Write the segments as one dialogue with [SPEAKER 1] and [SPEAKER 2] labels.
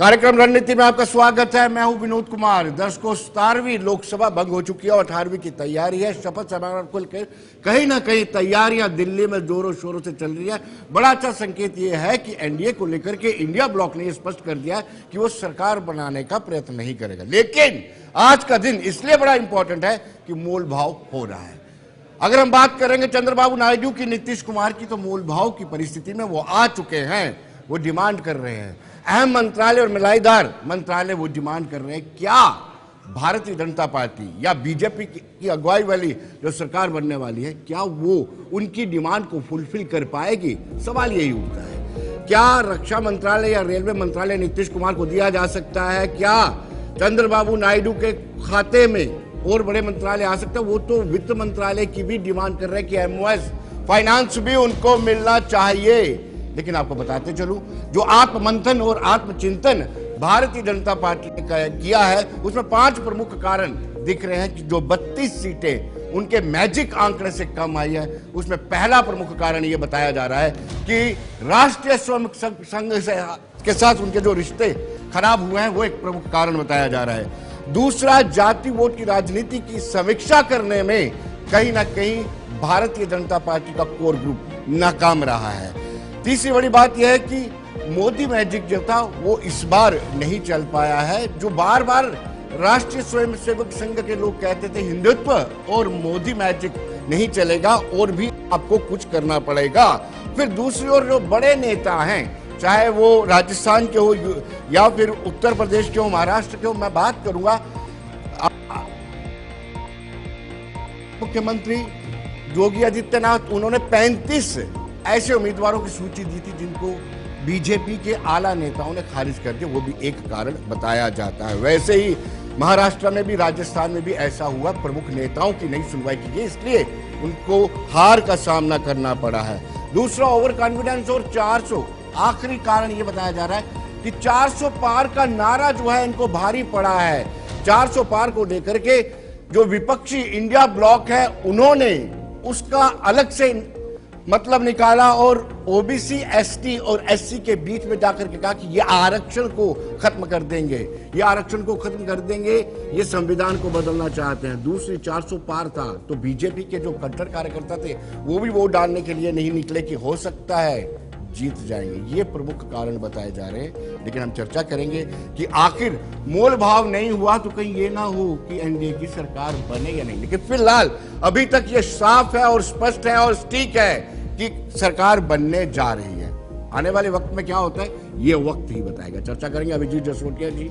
[SPEAKER 1] कार्यक्रम रणनीति में आपका स्वागत है। मैं हूं विनोद कुमार। दर्शकों, 17वीं लोकसभा भंग हो चुकी है और 18वीं की तैयारी है। शपथ समारोह को लेकर कहीं ना कहीं तैयारियां दिल्ली में जोरों शोरों से चल रही है। बड़ा अच्छा संकेत यह है कि एनडीए को लेकर के इंडिया ब्लॉक ने स्पष्ट कर दिया कि वो सरकार बनाने का प्रयत्न नहीं करेगा। लेकिन आज का दिन इसलिए बड़ा इंपॉर्टेंट है कि मोल भाव हो रहा है। अगर हम बात करेंगे चंद्रबाबू नायडू की, नीतीश कुमार की, तो मोल भाव की परिस्थिति में वो आ चुके हैं। वो डिमांड कर रहे हैं अहम मंत्रालय और मिलाईदार मंत्रालय। वो डिमांड कर रहे हैं क्या भारतीय जनता पार्टी या बीजेपी की अगुवाई वाली जो सरकार बनने वाली है, क्या वो उनकी डिमांड को फुलफिल कर पाएगी? सवाल यही उठता है। क्या रक्षा मंत्रालय या रेलवे मंत्रालय नीतीश कुमार को दिया जा सकता है? क्या चंद्रबाबू नायडू के खाते में और बड़े मंत्रालय आ सकते हैं? वो तो वित्त मंत्रालय की भी डिमांड कर रहे हैं कि एमओएस फाइनेंस भी उनको मिलना चाहिए। लेकिन आपको बताते चलूं, जो आत्ममंथन और आत्मचिंतन भारतीय जनता पार्टी ने किया है, उसमें 5 प्रमुख कारण दिख रहे हैं कि जो 32 सीटें उनके मैजिक आंकड़े से कम आई है। उसमें पहला प्रमुख कारण यह बताया जा रहा है कि राष्ट्रीय श्रमिक संघ के साथ उनके जो रिश्ते खराब हुए हैं, वो एक प्रमुख कारण बताया जा रहा है। दूसरा, जाति वोट की राजनीति की समीक्षा करने में कहीं ना कहीं भारतीय जनता पार्टी का कोर ग्रुप नाकाम रहा है। तीसरी बड़ी बात यह है कि मोदी मैजिक जो था वो इस बार नहीं चल पाया है। जो बार बार राष्ट्रीय स्वयंसेवक संघ के लोग कहते थे हिंदुत्व और मोदी मैजिक नहीं चलेगा और भी आपको कुछ करना पड़ेगा। फिर दूसरी ओर जो बड़े नेता हैं, चाहे वो राजस्थान के हो या फिर उत्तर प्रदेश के हो, महाराष्ट्र के हो, मैं बात करूंगा मुख्यमंत्री योगी आदित्यनाथ, उन्होंने 35 ऐसे उम्मीदवारों की सूची दी थी जिनको बीजेपी के आला नेताओं ने खारिज कर दिया। वो भी एक कारण बताया जाता है। वैसे ही महाराष्ट्र में भी, राजस्थान में भी ऐसा हुआ। प्रमुख नेताओं की नहीं सुनवाई की गई, इसलिए उनको हार का सामना करना पड़ा है। दूसरा, ओवर कॉन्फिडेंस और 400। आखिरी कारण ये बताया जा रहा है कि 400 पार का नारा जो है इनको भारी पड़ा है। 400 पार को लेकर के जो विपक्षी इंडिया ब्लॉक है, उन्होंने उसका अलग से मतलब निकाला और ओबीसी, एसटी और एससी के बीच में जाकर के कहा कि ये आरक्षण को खत्म कर देंगे, ये आरक्षण को खत्म कर देंगे, ये संविधान को बदलना चाहते हैं। दूसरी, 400 पार था तो बीजेपी के जो कट्टर कार्यकर्ता थे वो भी वोट डालने के लिए नहीं निकले कि हो सकता है जीत जाएंगे। ये प्रमुख कारण बताए जा रहे हैं। लेकिन हम चर्चा करेंगे कि आखिर मोल भाव नहीं हुआ तो कहीं ये ना हो कि एनडीए की सरकार बने या नहीं। लेकिन फिलहाल अभी तक ये साफ है और स्पष्ट है और ठीक है कि सरकार बनने जा रही है। आने वाले वक्त में क्या होता है ये वक्त ही बताएगा। चर्चा करेंगे। अभिजीत जसरोटिया जी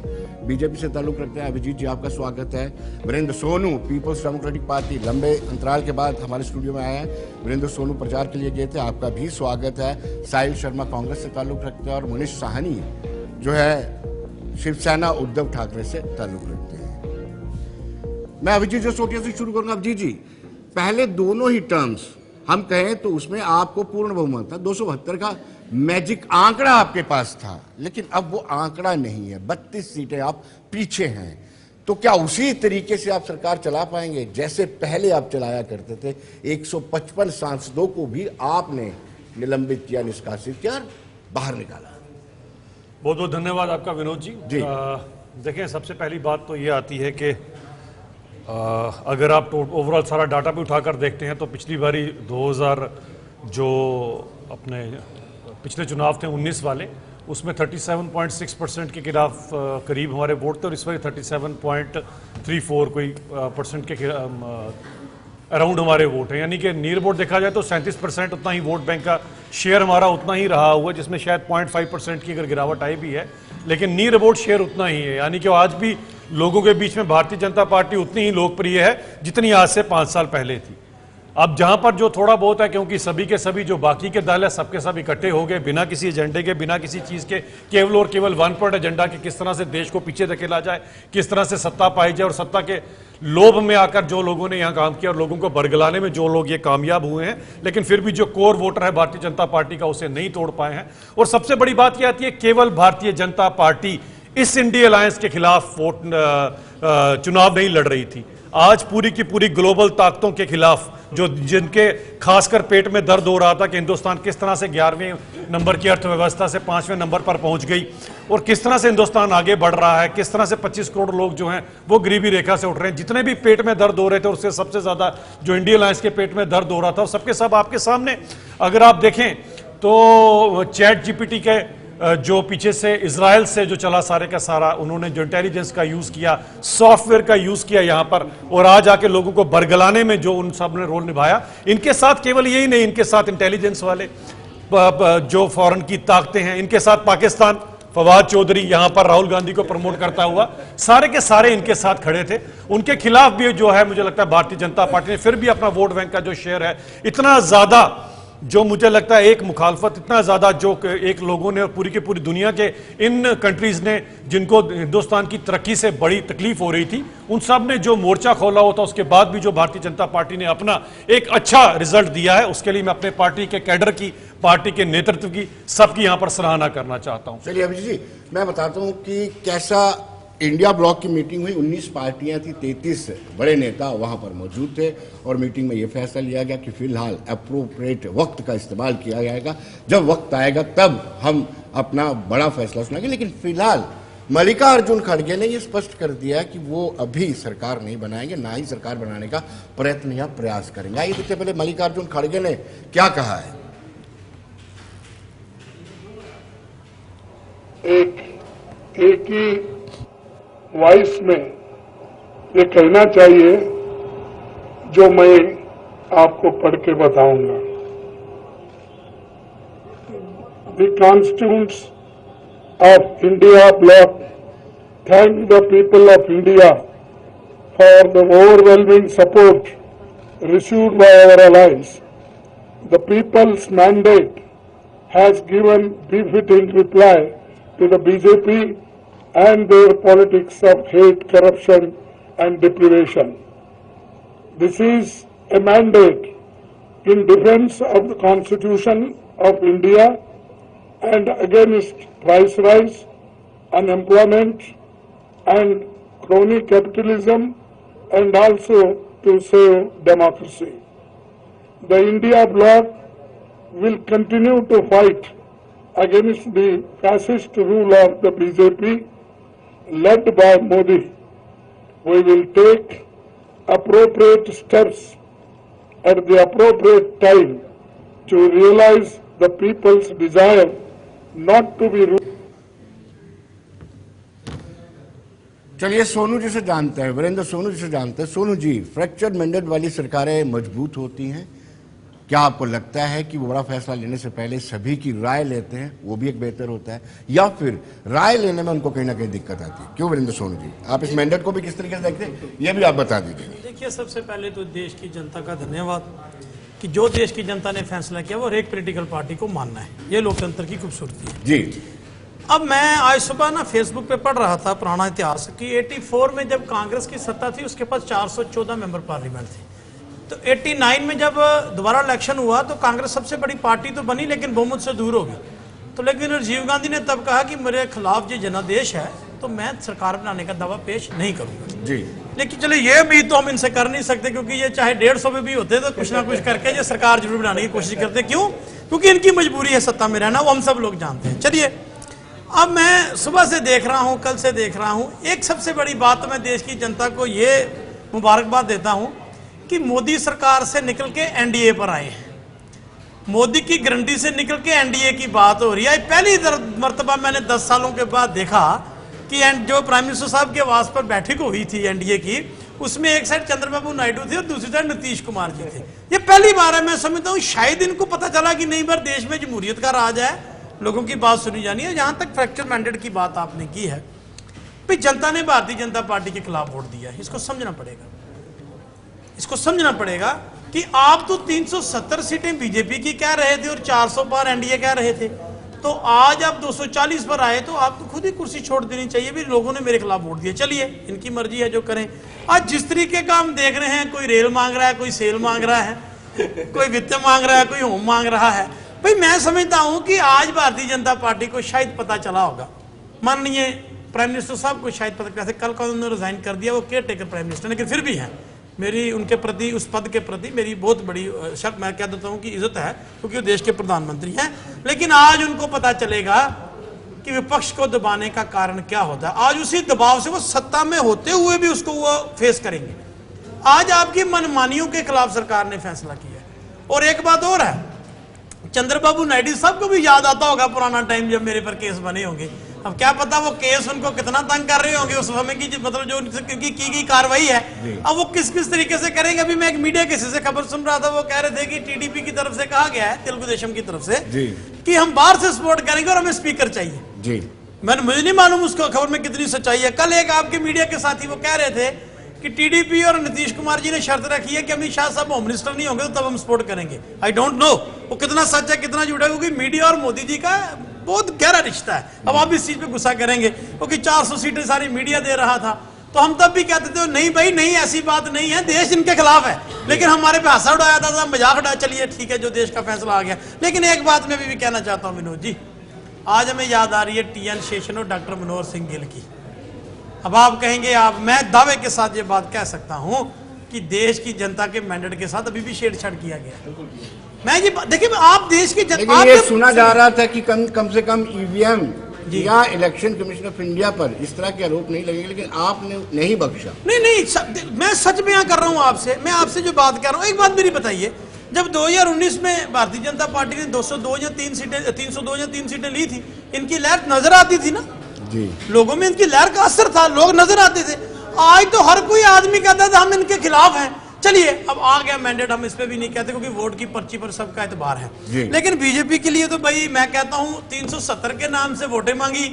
[SPEAKER 1] बीजेपी से ताल्लुक रखते हैं। अभिजीत जी, आपका स्वागत है। Virendra Sonu, People's Democratic Party, लंबे अंतराल के बाद हमारे स्टूडियो में आए हैं। वीरेंद्र सोनू प्रचार के लिए गए थे, आपका भी स्वागत है। साहिल शर्मा कांग्रेस से ताल्लुक रखते हैं और मनीष साहनी जो है शिवसेना उद्धव ठाकरे से ताल्लुक रखते हैं। मैं अभिजीत जसरोटिया से शुरू करूंगा। अभिजीत जी, पहले दोनों ही टर्म्स हम कहें तो उसमें आपको पूर्ण बहुमत था, 272 का मैजिक आंकड़ा आपके पास था। लेकिन अब वो आंकड़ा नहीं है, 32 सीटें आप पीछे हैं। तो क्या उसी तरीके से आप सरकार चला पाएंगे जैसे पहले आप चलाया करते थे? 155 सांसदों को भी आपने निलंबित किया, निष्कासित किया, बाहर निकाला।
[SPEAKER 2] बहुत बहुत धन्यवाद आपका विनोद जी। देखें, सबसे पहली बात तो ये आती है कि अगर आप ओवरऑल सारा डाटा भी उठाकर देखते हैं तो पिछली बारी 2000 जो अपने पिछले चुनाव थे 19 वाले, उसमें 37.6% के खिलाफ करीब हमारे वोट थे और इस बार 37.34 कोई परसेंट के अराउंड हमारे वोट हैं। यानी कि नीर वोट देखा जाए तो 37% उतना ही वोट बैंक का शेयर हमारा उतना ही रहा हुआ, जिसमें शायद 0.5% की अगर गिरावट आई भी है, लेकिन नीर वोट शेयर उतना ही है। यानी कि आज भी लोगों के बीच में भारतीय जनता पार्टी उतनी ही लोकप्रिय है जितनी आज से 5 साल पहले थी। अब जहां पर जो थोड़ा बहुत है, क्योंकि सभी के सभी जो बाकी के दल है सबके सब इकट्ठे हो गए बिना किसी एजेंडे के, बिना किसी चीज के, केवल और केवल 1 पॉइंट एजेंडा के किस तरह से देश को पीछे धकेला जाए, किस तरह से सत्ता पाई जाए, और सत्ता के लोभ में आकर जो लोगों ने यहां काम किया और लोगों को बरगलाने में जो लोग ये कामयाब हुए हैं, लेकिन फिर भी जो कोर वोटर है भारतीय जनता पार्टी का उसे नहीं तोड़ पाए हैं। और सबसे बड़ी बात यह आती है, केवल भारतीय जनता पार्टी इस इंडिया अलायंस के खिलाफ चुनाव नहीं लड़ रही थी। आज पूरी की पूरी ग्लोबल ताकतों के खिलाफ, जो जिनके खासकर पेट में दर्द हो रहा था कि हिंदुस्तान किस तरह से 11वें नंबर की अर्थव्यवस्था से 5वें नंबर पर पहुंच गई और किस तरह से हिंदुस्तान आगे बढ़ रहा है, किस तरह से 25 करोड़ लोग जो हैं वो गरीबी रेखा से उठ रहे हैं, जितने भी पेट में दर्द हो रहे थे उससे सबसे ज्यादा जो इंडिया अलायंस के पेट में दर्द हो रहा था, सबके सब आपके सामने। अगर आप देखें तो चैट जीपीटी के जो पीछे से इजराइल से जो चला सारे का सारा, उन्होंने जो इंटेलिजेंस का यूज किया, सॉफ्टवेयर का यूज किया यहां पर, और आज आके लोगों को बरगलाने में जो उन सब ने रोल निभाया, इनके साथ केवल यही नहीं, इनके साथ इंटेलिजेंस वाले जो फॉरेन की ताकतें हैं, इनके साथ पाकिस्तान, फवाद चौधरी यहां पर राहुल गांधी को प्रमोट करता हुआ, सारे के सारे इनके साथ खड़े थे। उनके खिलाफ भी जो है मुझे लगता है भारतीय जनता पार्टी ने फिर भी अपना वोट बैंक का जो शेयर है इतना ज्यादा, जो मुझे लगता है एक मुखालफत इतना ज्यादा जो एक लोगों ने और पूरी की पूरी दुनिया के इन कंट्रीज ने जिनको हिंदुस्तान की तरक्की से बड़ी तकलीफ हो रही थी, उन सब ने जो मोर्चा खोला होता, उसके बाद भी जो भारतीय जनता पार्टी ने अपना एक अच्छा रिजल्ट दिया है, उसके लिए मैं अपने पार्टी के कैडर की, पार्टी के नेतृत्व की, सबकी यहां पर सराहना करना चाहता हूं।
[SPEAKER 1] चलिए अभिजीत जी, मैं बताता हूं कि कैसा इंडिया ब्लॉक की मीटिंग हुई। 19 पार्टियां थी, 33 बड़े नेता वहां पर मौजूद थे और मीटिंग में यह फैसला लिया गया कि फिलहाल अप्रोप्रिएट वक्त का इस्तेमाल किया जाएगा, जब वक्त आएगा तब हम अपना बड़ा फैसला सुनाएंगे। लेकिन फिलहाल मल्लिकार्जुन खड़गे ने यह स्पष्ट कर दिया कि वो अभी सरकार नहीं बनाएंगे, ना ही सरकार बनाने का प्रयत्न या प्रयास करेंगे। आइए देखते पहले मल्लिकार्जुन खड़गे ने क्या कहा है।
[SPEAKER 3] एक ही वॉइस में ये कहना चाहिए जो मैं आपको पढ़ के बताऊंगा। The constituents of India bloc thank the people of India for the overwhelming support received by our alliance. The people's mandate has given befitting reply to the BJP and their politics of hate, corruption and deprivation. This is a mandate in defense of the Constitution of India and against price rise, unemployment and crony capitalism, and also to save democracy. The India bloc will continue to fight against the fascist rule of the BJP led by Modi. We will take appropriate steps at the appropriate time to realize the people's desire not to be ruled.
[SPEAKER 1] चलिए सोनू जी से जानते हैं, वीरेंद्र सोनू जी से जानते हैं। Sonu ji, fracture mandate वाली सरकारें मजबूत होती हैं, क्या आपको लगता है कि वो बड़ा फैसला लेने से पहले सभी की राय लेते हैं, वो भी एक बेहतर होता है, या फिर राय लेने में उनको कहीं ना कहीं दिक्कत आती है? क्यों वीरेंद्र सोनू जी, आप इस मैंडेट को भी किस तरीके से देखते हैं, ये भी आप बता दीजिए।
[SPEAKER 4] देखिए, सबसे पहले तो देश की जनता का धन्यवाद कि जो देश की जनता ने फैसला किया वो हर एक पॉलिटिकल पार्टी को मानना है, ये लोकतंत्र की खूबसूरती है
[SPEAKER 1] जी।
[SPEAKER 4] अब मैं आज सुबह ना फेसबुक पे पढ़ रहा था पुराना इतिहास कि 84 में जब कांग्रेस की सत्ता थी उसके पास 414 मेंबर पार्लियामेंट थे, तो 89 में जब दोबारा इलेक्शन हुआ तो कांग्रेस सबसे बड़ी पार्टी तो बनी लेकिन बहुमत से दूर हो गई। तो लेकिन राजीव गांधी ने तब कहा कि मेरे खिलाफ जो जनादेश है तो मैं सरकार बनाने का दावा पेश नहीं करूंगा जी। लेकिन चले ये उम्मीद तो हम इनसे कर नहीं सकते, क्योंकि ये चाहे 150 में भी होते तो कुछ ना कुछ करके ये सरकार जरूर बनाने की कोशिश करते। क्यों? क्योंकि इनकी मजबूरी है सत्ता में रहना, वो हम सब लोग जानते हैं। चलिए, अब मैं सुबह से देख रहा हूं, कल से देख रहा हूं, एक सबसे बड़ी बात तो मैं देश की जनता को ये मुबारकबाद देता हूं कि मोदी सरकार से निकल के एनडीए पर आए हैं। मोदी की गारंटी से निकल के एनडीए की बात हो रही है। पहली मर्तबा मैंने 10 सालों के बाद देखा कि जो प्राइम मिनिस्टर साहब के आवास पर बैठक हुई थी एनडीए की, उसमें एक साइड चंद्रबाबू नायडू थे और दूसरी साइड नीतीश कुमार जी थे। ये पहली बार है, मैं समझता हूँ शायद इनको पता चला कि नहीं बार देश में जमहूरियत का राज है, लोगों की बात सुनी जानी है। जहां तक फ्रैक्चर मैंडेट की बात आपने की है, भाई जनता ने भारतीय जनता पार्टी के खिलाफ वोट दिया है, इसको समझना पड़ेगा। इसको समझना पड़ेगा कि आप तो 370 सीटें बीजेपी की कह रहे थे और 400 पर एनडीए कह रहे थे, तो आज आप 240 पर आए तो आपको खुद ही कुर्सी छोड़ देनी चाहिए। भी लोगों ने मेरे खिलाफ वोट दिया, चलिए इनकी मर्जी है जो करें। आज जिस तरीके का हम देख रहे हैं, कोई रेल मांग रहा है, कोई सेल मांग रहा है, कोई वित्त मांग रहा है, कोई होम मांग रहा है। भाई मैं समझता हूं कि आज भारतीय जनता पार्टी को शायद पता चला होगा, माननीय प्राइम मिनिस्टर साहब को शायद पता कैसे कल का उन्होंने रिजाइन कर दिया, वो केयर टेकर प्राइम मिनिस्टर, लेकिन फिर भी है मेरी उनके प्रति, उस पद के प्रति मेरी बहुत बड़ी शक, मैं कह देता हूँ कि इज्जत है, क्योंकि वो देश के प्रधानमंत्री हैं। लेकिन आज उनको पता चलेगा कि विपक्ष को दबाने का कारण क्या होता है। आज उसी दबाव से वो सत्ता में होते हुए भी उसको वो फेस करेंगे। आज आपकी मनमानियों के खिलाफ सरकार ने फैसला किया है। और एक बात और है, चंद्रबाबू नायडू साहब को भी याद आता होगा पुराना टाइम जब मेरे पर केस बने होंगे। अब क्या पता वो केस उनको कितना तंग कर रहे होंगे उस समय की, मतलब जो उनकी की गई कार्रवाई है, अब वो किस किस तरीके से करेंगे। अभी मैं एक मीडिया किसी से खबर सुन रहा था, वो कह रहे थे कि टीडीपी की तरफ से कहा गया है, तेलुगु देशम की तरफ से, कि हम बाहर से सपोर्ट करेंगे और हमें स्पीकर चाहिए जी। मुझे नहीं मालूम उसको खबर में कितनी सच्चाई है। कल एक आपके मीडिया के साथी वो कह रहे थे कि टीडीपी और नीतीश कुमार जी ने शर्त रखी है कि अमित शाह साहब होम मिनिस्टर नहीं होंगे तो तब हम सपोर्ट करेंगे। आई डोंट नो वो कितना सच है कितना झूठा है, क्योंकि मीडिया और मोदी जी का बहुत गहरा रिश्ता है। अब आप इस चीज पे गुस्सा करेंगे क्योंकि 400 सीटें सारी मीडिया दे रहा था, तो हम तब भी कहते थे नहीं भाई नहीं, ऐसी बात नहीं है, देश इनके खिलाफ है। लेकिन हमारे पे हंसा उड़ाया था, मजाक उड़ाया, चलिए ठीक है जो देश का फैसला आ गया। लेकिन एक बात मैं भी कहना चाहता हूं विनोद जी, आज हमें याद आ रही है टीएन शेषन और डॉक्टर मनोहर सिंह गिल की। अब आप कहेंगे, मैं दावे के साथ ये बात कह सकता हूं कि देश की जनता के मैंडेट के साथ अभी भी छेड़छाड़ किया गया। मैं ये देखिए, आप देश की जनता,
[SPEAKER 1] ये सुना जा रहा था कि कम से कम ईवीएम या इलेक्शन कमीशन ऑफ इंडिया पर इस तरह के आरोप नहीं लगेंगे, लेकिन आपने नहीं बख्शा।
[SPEAKER 4] नहीं, मैं सच बयां कर रहा हूं आपसे। मैं आपसे जो बात कर रहा हूं, एक बात मेरी बताइए, जब 2019 में भारतीय जनता पार्टी ने 202 या 3 सीटें 302 या 3 सीटें ली थी, इनकी लहर नजर आती थी ना जी, लोगों में इनकी लहर का असर था, लोग नजर आते थे। आज तो हर कोई आदमी कहता था हम इनके खिलाफ हैं। चलिए अब आ गया मैंडेट, हम इस पे भी नहीं कहते क्योंकि वोट की पर्ची पर सबका एतबार है। लेकिन बीजेपी के लिए तो भाई मैं कहता हूं 370 के नाम से वोटें मांगी,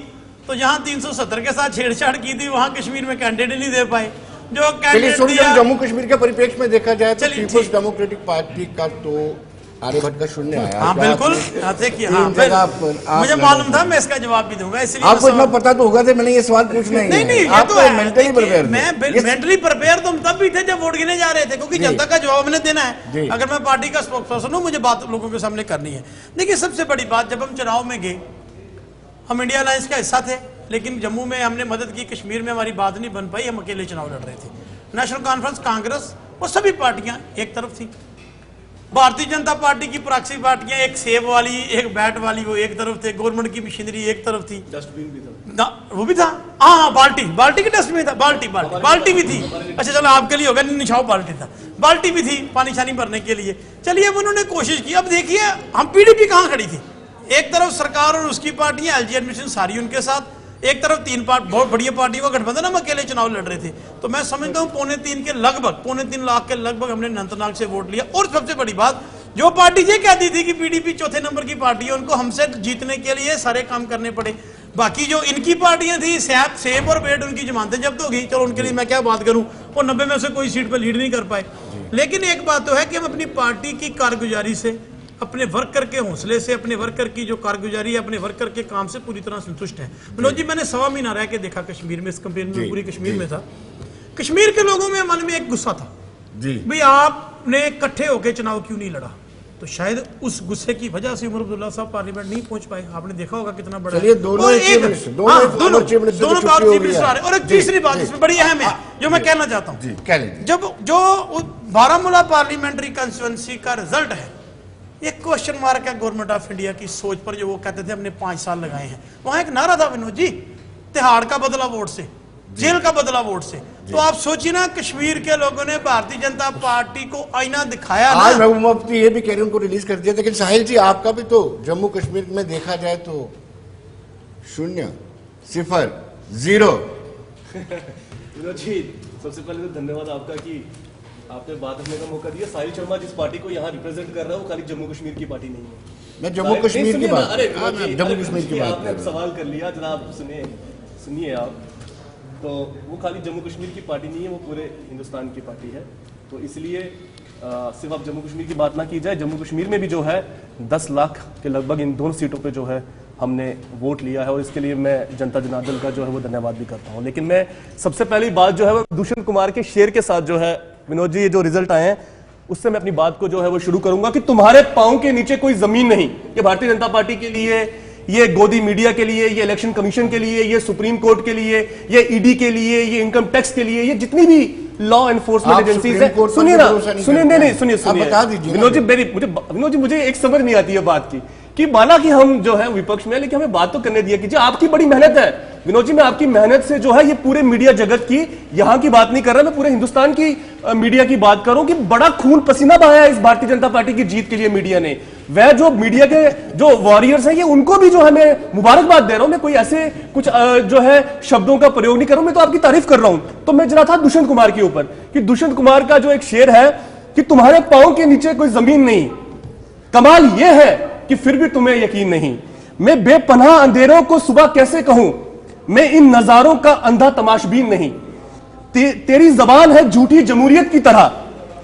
[SPEAKER 4] तो जहां 370 के साथ छेड़छाड़ की थी वहां कश्मीर में कैंडिडेट नहीं दे पाए। जो कैंडिडेट
[SPEAKER 1] जम्मू कश्मीर के परिप्रेक्ष्य में देखा जाए तो पीपल्स डेमोक्रेटिक पार्टी का तो आर्यभट्ट का शून्य आया।
[SPEAKER 4] हाँ बिल्कुल, देखिए मुझे मालूम था, मैं इसका जवाब भी दूंगा, इसलिए
[SPEAKER 1] आपको इतना पता तो होगा, मैंने ये सवाल पूछना ही
[SPEAKER 4] नहीं,
[SPEAKER 1] आप तो मेंटली प्रिपेयर।
[SPEAKER 4] मैं मेंटली प्रिपेयर तो हम तब भी थे जब वोट गिने जा रहे थे, क्योंकि जनता का जवाब हमें देना है। अगर मैं पार्टी का स्पोक्सपर्सन हूं, मुझे बात लोगों के सामने करनी है। देखिए सबसे बड़ी बात, जब हम चुनाव में गए, हम इंडिया अलायंस का हिस्सा थे, लेकिन जम्मू में हमने मदद की, कश्मीर में हमारी बात नहीं बन पाई, हम अकेले चुनाव लड़ रहे थे। नेशनल कॉन्फ्रेंस, कांग्रेस और सभी पार्टियां एक तरफ थी। भारतीय जनता पार्टी की प्रॉक्सी पार्टियां, एक सेब वाली एक बैट वाली, वो एक तरफ थे, गवर्नमेंट की मशीनरी एक तरफ थी, डस्टबिन भी था, वो भी था, हाँ बाल्टी की डस्टबिन था, बाल्टी भी थी। अच्छा चलो आपके लिए होगा, निछाव बाल्टी था, बाल्टी भी थी पानी छानी भरने के लिए। चलिए अब उन्होंने कोशिश की। अब देखिए हम पीडीपी कहां खड़ी थी, एक तरफ सरकार और उसकी पार्टियां, एलजी एडमिशन सारी उनके साथ, एक तरफ 3 बहुत बढ़िया पार्टी का गठबंधन, हम अकेले चुनाव लड़ रहे थे। तो मैं समझता हूं 2.25 लाख के लगभग हमने अनंतनाग से वोट लिया। और सबसे बड़ी बात, जो पार्टी ये कहती थी कि पीडीपी चौथे नंबर की पार्टी है, उनको हमसे जीतने के लिए सारे काम करने पड़े। बाकी जो इनकी पार्टियां थी, सेब और बेट, उनकी जमानतें जब्त हो गई, चलो उनके लिए मैं क्या बात करूं, वो 90 में से कोई सीट पर लीड नहीं कर पाए। लेकिन एक बात तो है कि हम अपनी पार्टी की कारगुजारी से, अपने वर्कर के हौसले से, अपने वर्कर की जो कारगुजारी है, अपने वर्कर के काम से पूरी तरह संतुष्ट है। मनोज जी, मैंने 1.25 महीना रह के देखा कश्मीर में, इस कंपेन में पूरी कश्मीर में था। कश्मीर के लोगों में मन में एक गुस्सा था भाई आपने इकट्ठे होकर चुनाव क्यों नहीं लड़ा। तो शायद उस गुस्से की वजह से उमर अब्दुल्ला साहब पार्लियामेंट नहीं पहुंच पाए। आपने देखा होगा कितना बड़ा, दोनों बात। और एक तीसरी बात इसमें बड़ी अहम है जो मैं कहना चाहता हूं, जब जो बारामूला पार्लियामेंट्री कंस्टिट्यूएंसी का रिजल्ट है, एक क्वेश्चन मार्क है गवर्नमेंट ऑफ इंडिया की सोच पर, जो वो कहते थे हमने 5 साल लगाए हैं। वहां एक नारा था विनोद जी, तिहाड़ का बदला वोट से, जेल का बदला वोट से। तो आप सोचिए ना, कश्मीर के लोगों ने भारतीय जनता पार्टी को आईना दिखाया ना।
[SPEAKER 1] आज महबूबा मुफ्ती ये भी कह रहे हैं उनको रिलीज कर दिया, लेकिन साहिल जी आपका भी तो जम्मू कश्मीर में देखा जाए तो 0, 0, 0।
[SPEAKER 5] विनोद जी, सबसे पहले तो धन्यवाद आपका कि आपने बात रखने का मौका दिया। साहिल शर्मा जिस पार्टी को यहाँ रिप्रेजेंट कर रहा है वो खाली जम्मू कश्मीर की पार्टी नहीं है।
[SPEAKER 1] मैं जम्मू कश्मीर की बात,
[SPEAKER 5] जम्मू कश्मीर की बात, आपने सवाल कर लिया जनाब, सुनिए आप, तो वो खाली जम्मू कश्मीर की पार्टी नहीं है, वो पूरे हिंदुस्तान की पार्टी है। तो इसलिए सिर्फ अब जम्मू कश्मीर की बात ना की जाए, जम्मू कश्मीर में भी जो है 10 लाख के लगभग इन दोनों सीटों पे जो है हमने वोट लिया है, और इसके लिए मैं जनता जनार्दन का जो है वो धन्यवाद भी करता हूं। लेकिन मैं सबसे पहली बात जो है वो दुष्यंत कुमार के शेर के साथ जो है विनोद जी, ये जो रिजल्ट आए हैं उससे मैं अपनी बात को जो है वो शुरू करूंगा कि तुम्हारे पांव के नीचे कोई जमीन नहीं। ये भारतीय जनता पार्टी के लिए ये गोदी मीडिया के लिए, ये इलेक्शन कमीशन के लिए, ये सुप्रीम कोर्ट के लिए, ये ईडी के लिए, ये इनकम टैक्स के लिए, ये जितनी भी लॉ एनफोर्समेंट एजेंसीज है, सुनिए ना, सुनिए, नहीं सुनिए,
[SPEAKER 1] बता दीजिए
[SPEAKER 5] विनोद जी, विनोद जी, मुझे एक समझ नहीं आती है बात की कि माना कि हम जो है विपक्ष में, लेकिन हमें बात तो करने दिया कीजिए। आपकी बड़ी मेहनत है विनोद जी, मैं आपकी मेहनत से जो है ये पूरे मीडिया जगत की, यहां की बात नहीं कर रहा, मैं पूरे हिंदुस्तान की मीडिया की बात कर रहा हूं कि बड़ा खून पसीना बहाया इस भारतीय जनता पार्टी की जीत के लिए मीडिया ने। वह जो मीडिया के जो वॉरियर्स हैं, ये उनको भी जो है मैं मुबारकबाद दे रहा हूं। मैं कोई ऐसे कुछ जो है शब्दों का प्रयोग नहीं कर रहा हूं, मैं तो आपकी तारीफ कर रहा हूं। तो मैं जरा था दुष्यंत कुमार के ऊपर कि दुष्यंत कुमार का जो एक शेर है कि तुम्हारे पांव के नीचे कोई जमीन नहीं, कमाल यह है कि फिर भी तुम्हें यकीन नहीं, मैं बेपनाह अंधेरों को सुबह कैसे कहूं, मैं इन नजारों का अंधा तमाशबीन नहीं, तेरी जबान है झूठी जमहूरियत की तरह,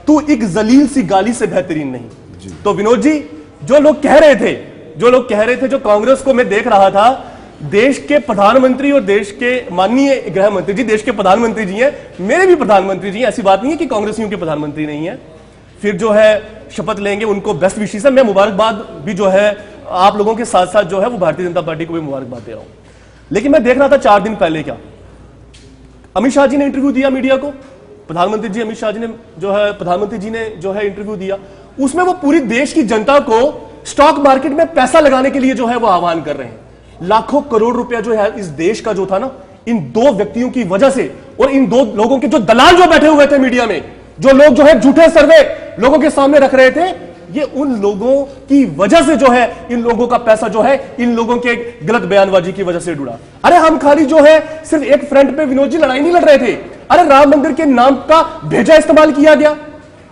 [SPEAKER 5] तू एक जलील सी गाली से बेहतरीन नहीं। तो विनोद जी, जो लोग कह रहे थे, जो कांग्रेस को मैं देख रहा था, देश के प्रधानमंत्री और देश के माननीय गृह मंत्री जी, देश के प्रधानमंत्री जी हैं, मेरे भी प्रधानमंत्री जी हैं, ऐसी बात नहीं है कि कांग्रेसियों के प्रधानमंत्री नहीं है, फिर जो है शपथ लेंगे, उनको बेस्ट विशेष है। मैं मुबारकबाद भी जो है आप लोगों के साथ साथ जो है वो भारतीय जनता पार्टी को भी मुबारकबाद दे रहा हूं। लेकिन मैं देख रहा था 4 दिन पहले क्या अमित शाह जी ने इंटरव्यू दिया मीडिया को, प्रधानमंत्री जी अमित शाह जी ने प्रधानमंत्री जी ने जो है इंटरव्यू दिया, उसमें वो पूरी देश की जनता को स्टॉक मार्केट में पैसा लगाने के लिए जो है वो आह्वान कर रहे हैं। लाखों करोड़ रुपया जो है इस देश का जो था ना, इन 2 व्यक्तियों की वजह से, और इन 2 लोगों के जो दलाल जो बैठे हुए थे मीडिया में, जो लोग जो है झूठे सर्वे लोगों के सामने रख रहे थे, ये उन लोगों की वजह से जो है इन लोगों का पैसा जो है इन लोगों के गलत बयानबाजी की वजह से जुड़ा। अरे हम खाली जो है सिर्फ एक फ्रंट पे विनोद जी लड़ाई नहीं लड़ रहे थे, अरे राम मंदिर के नाम का भेजा इस्तेमाल किया गया,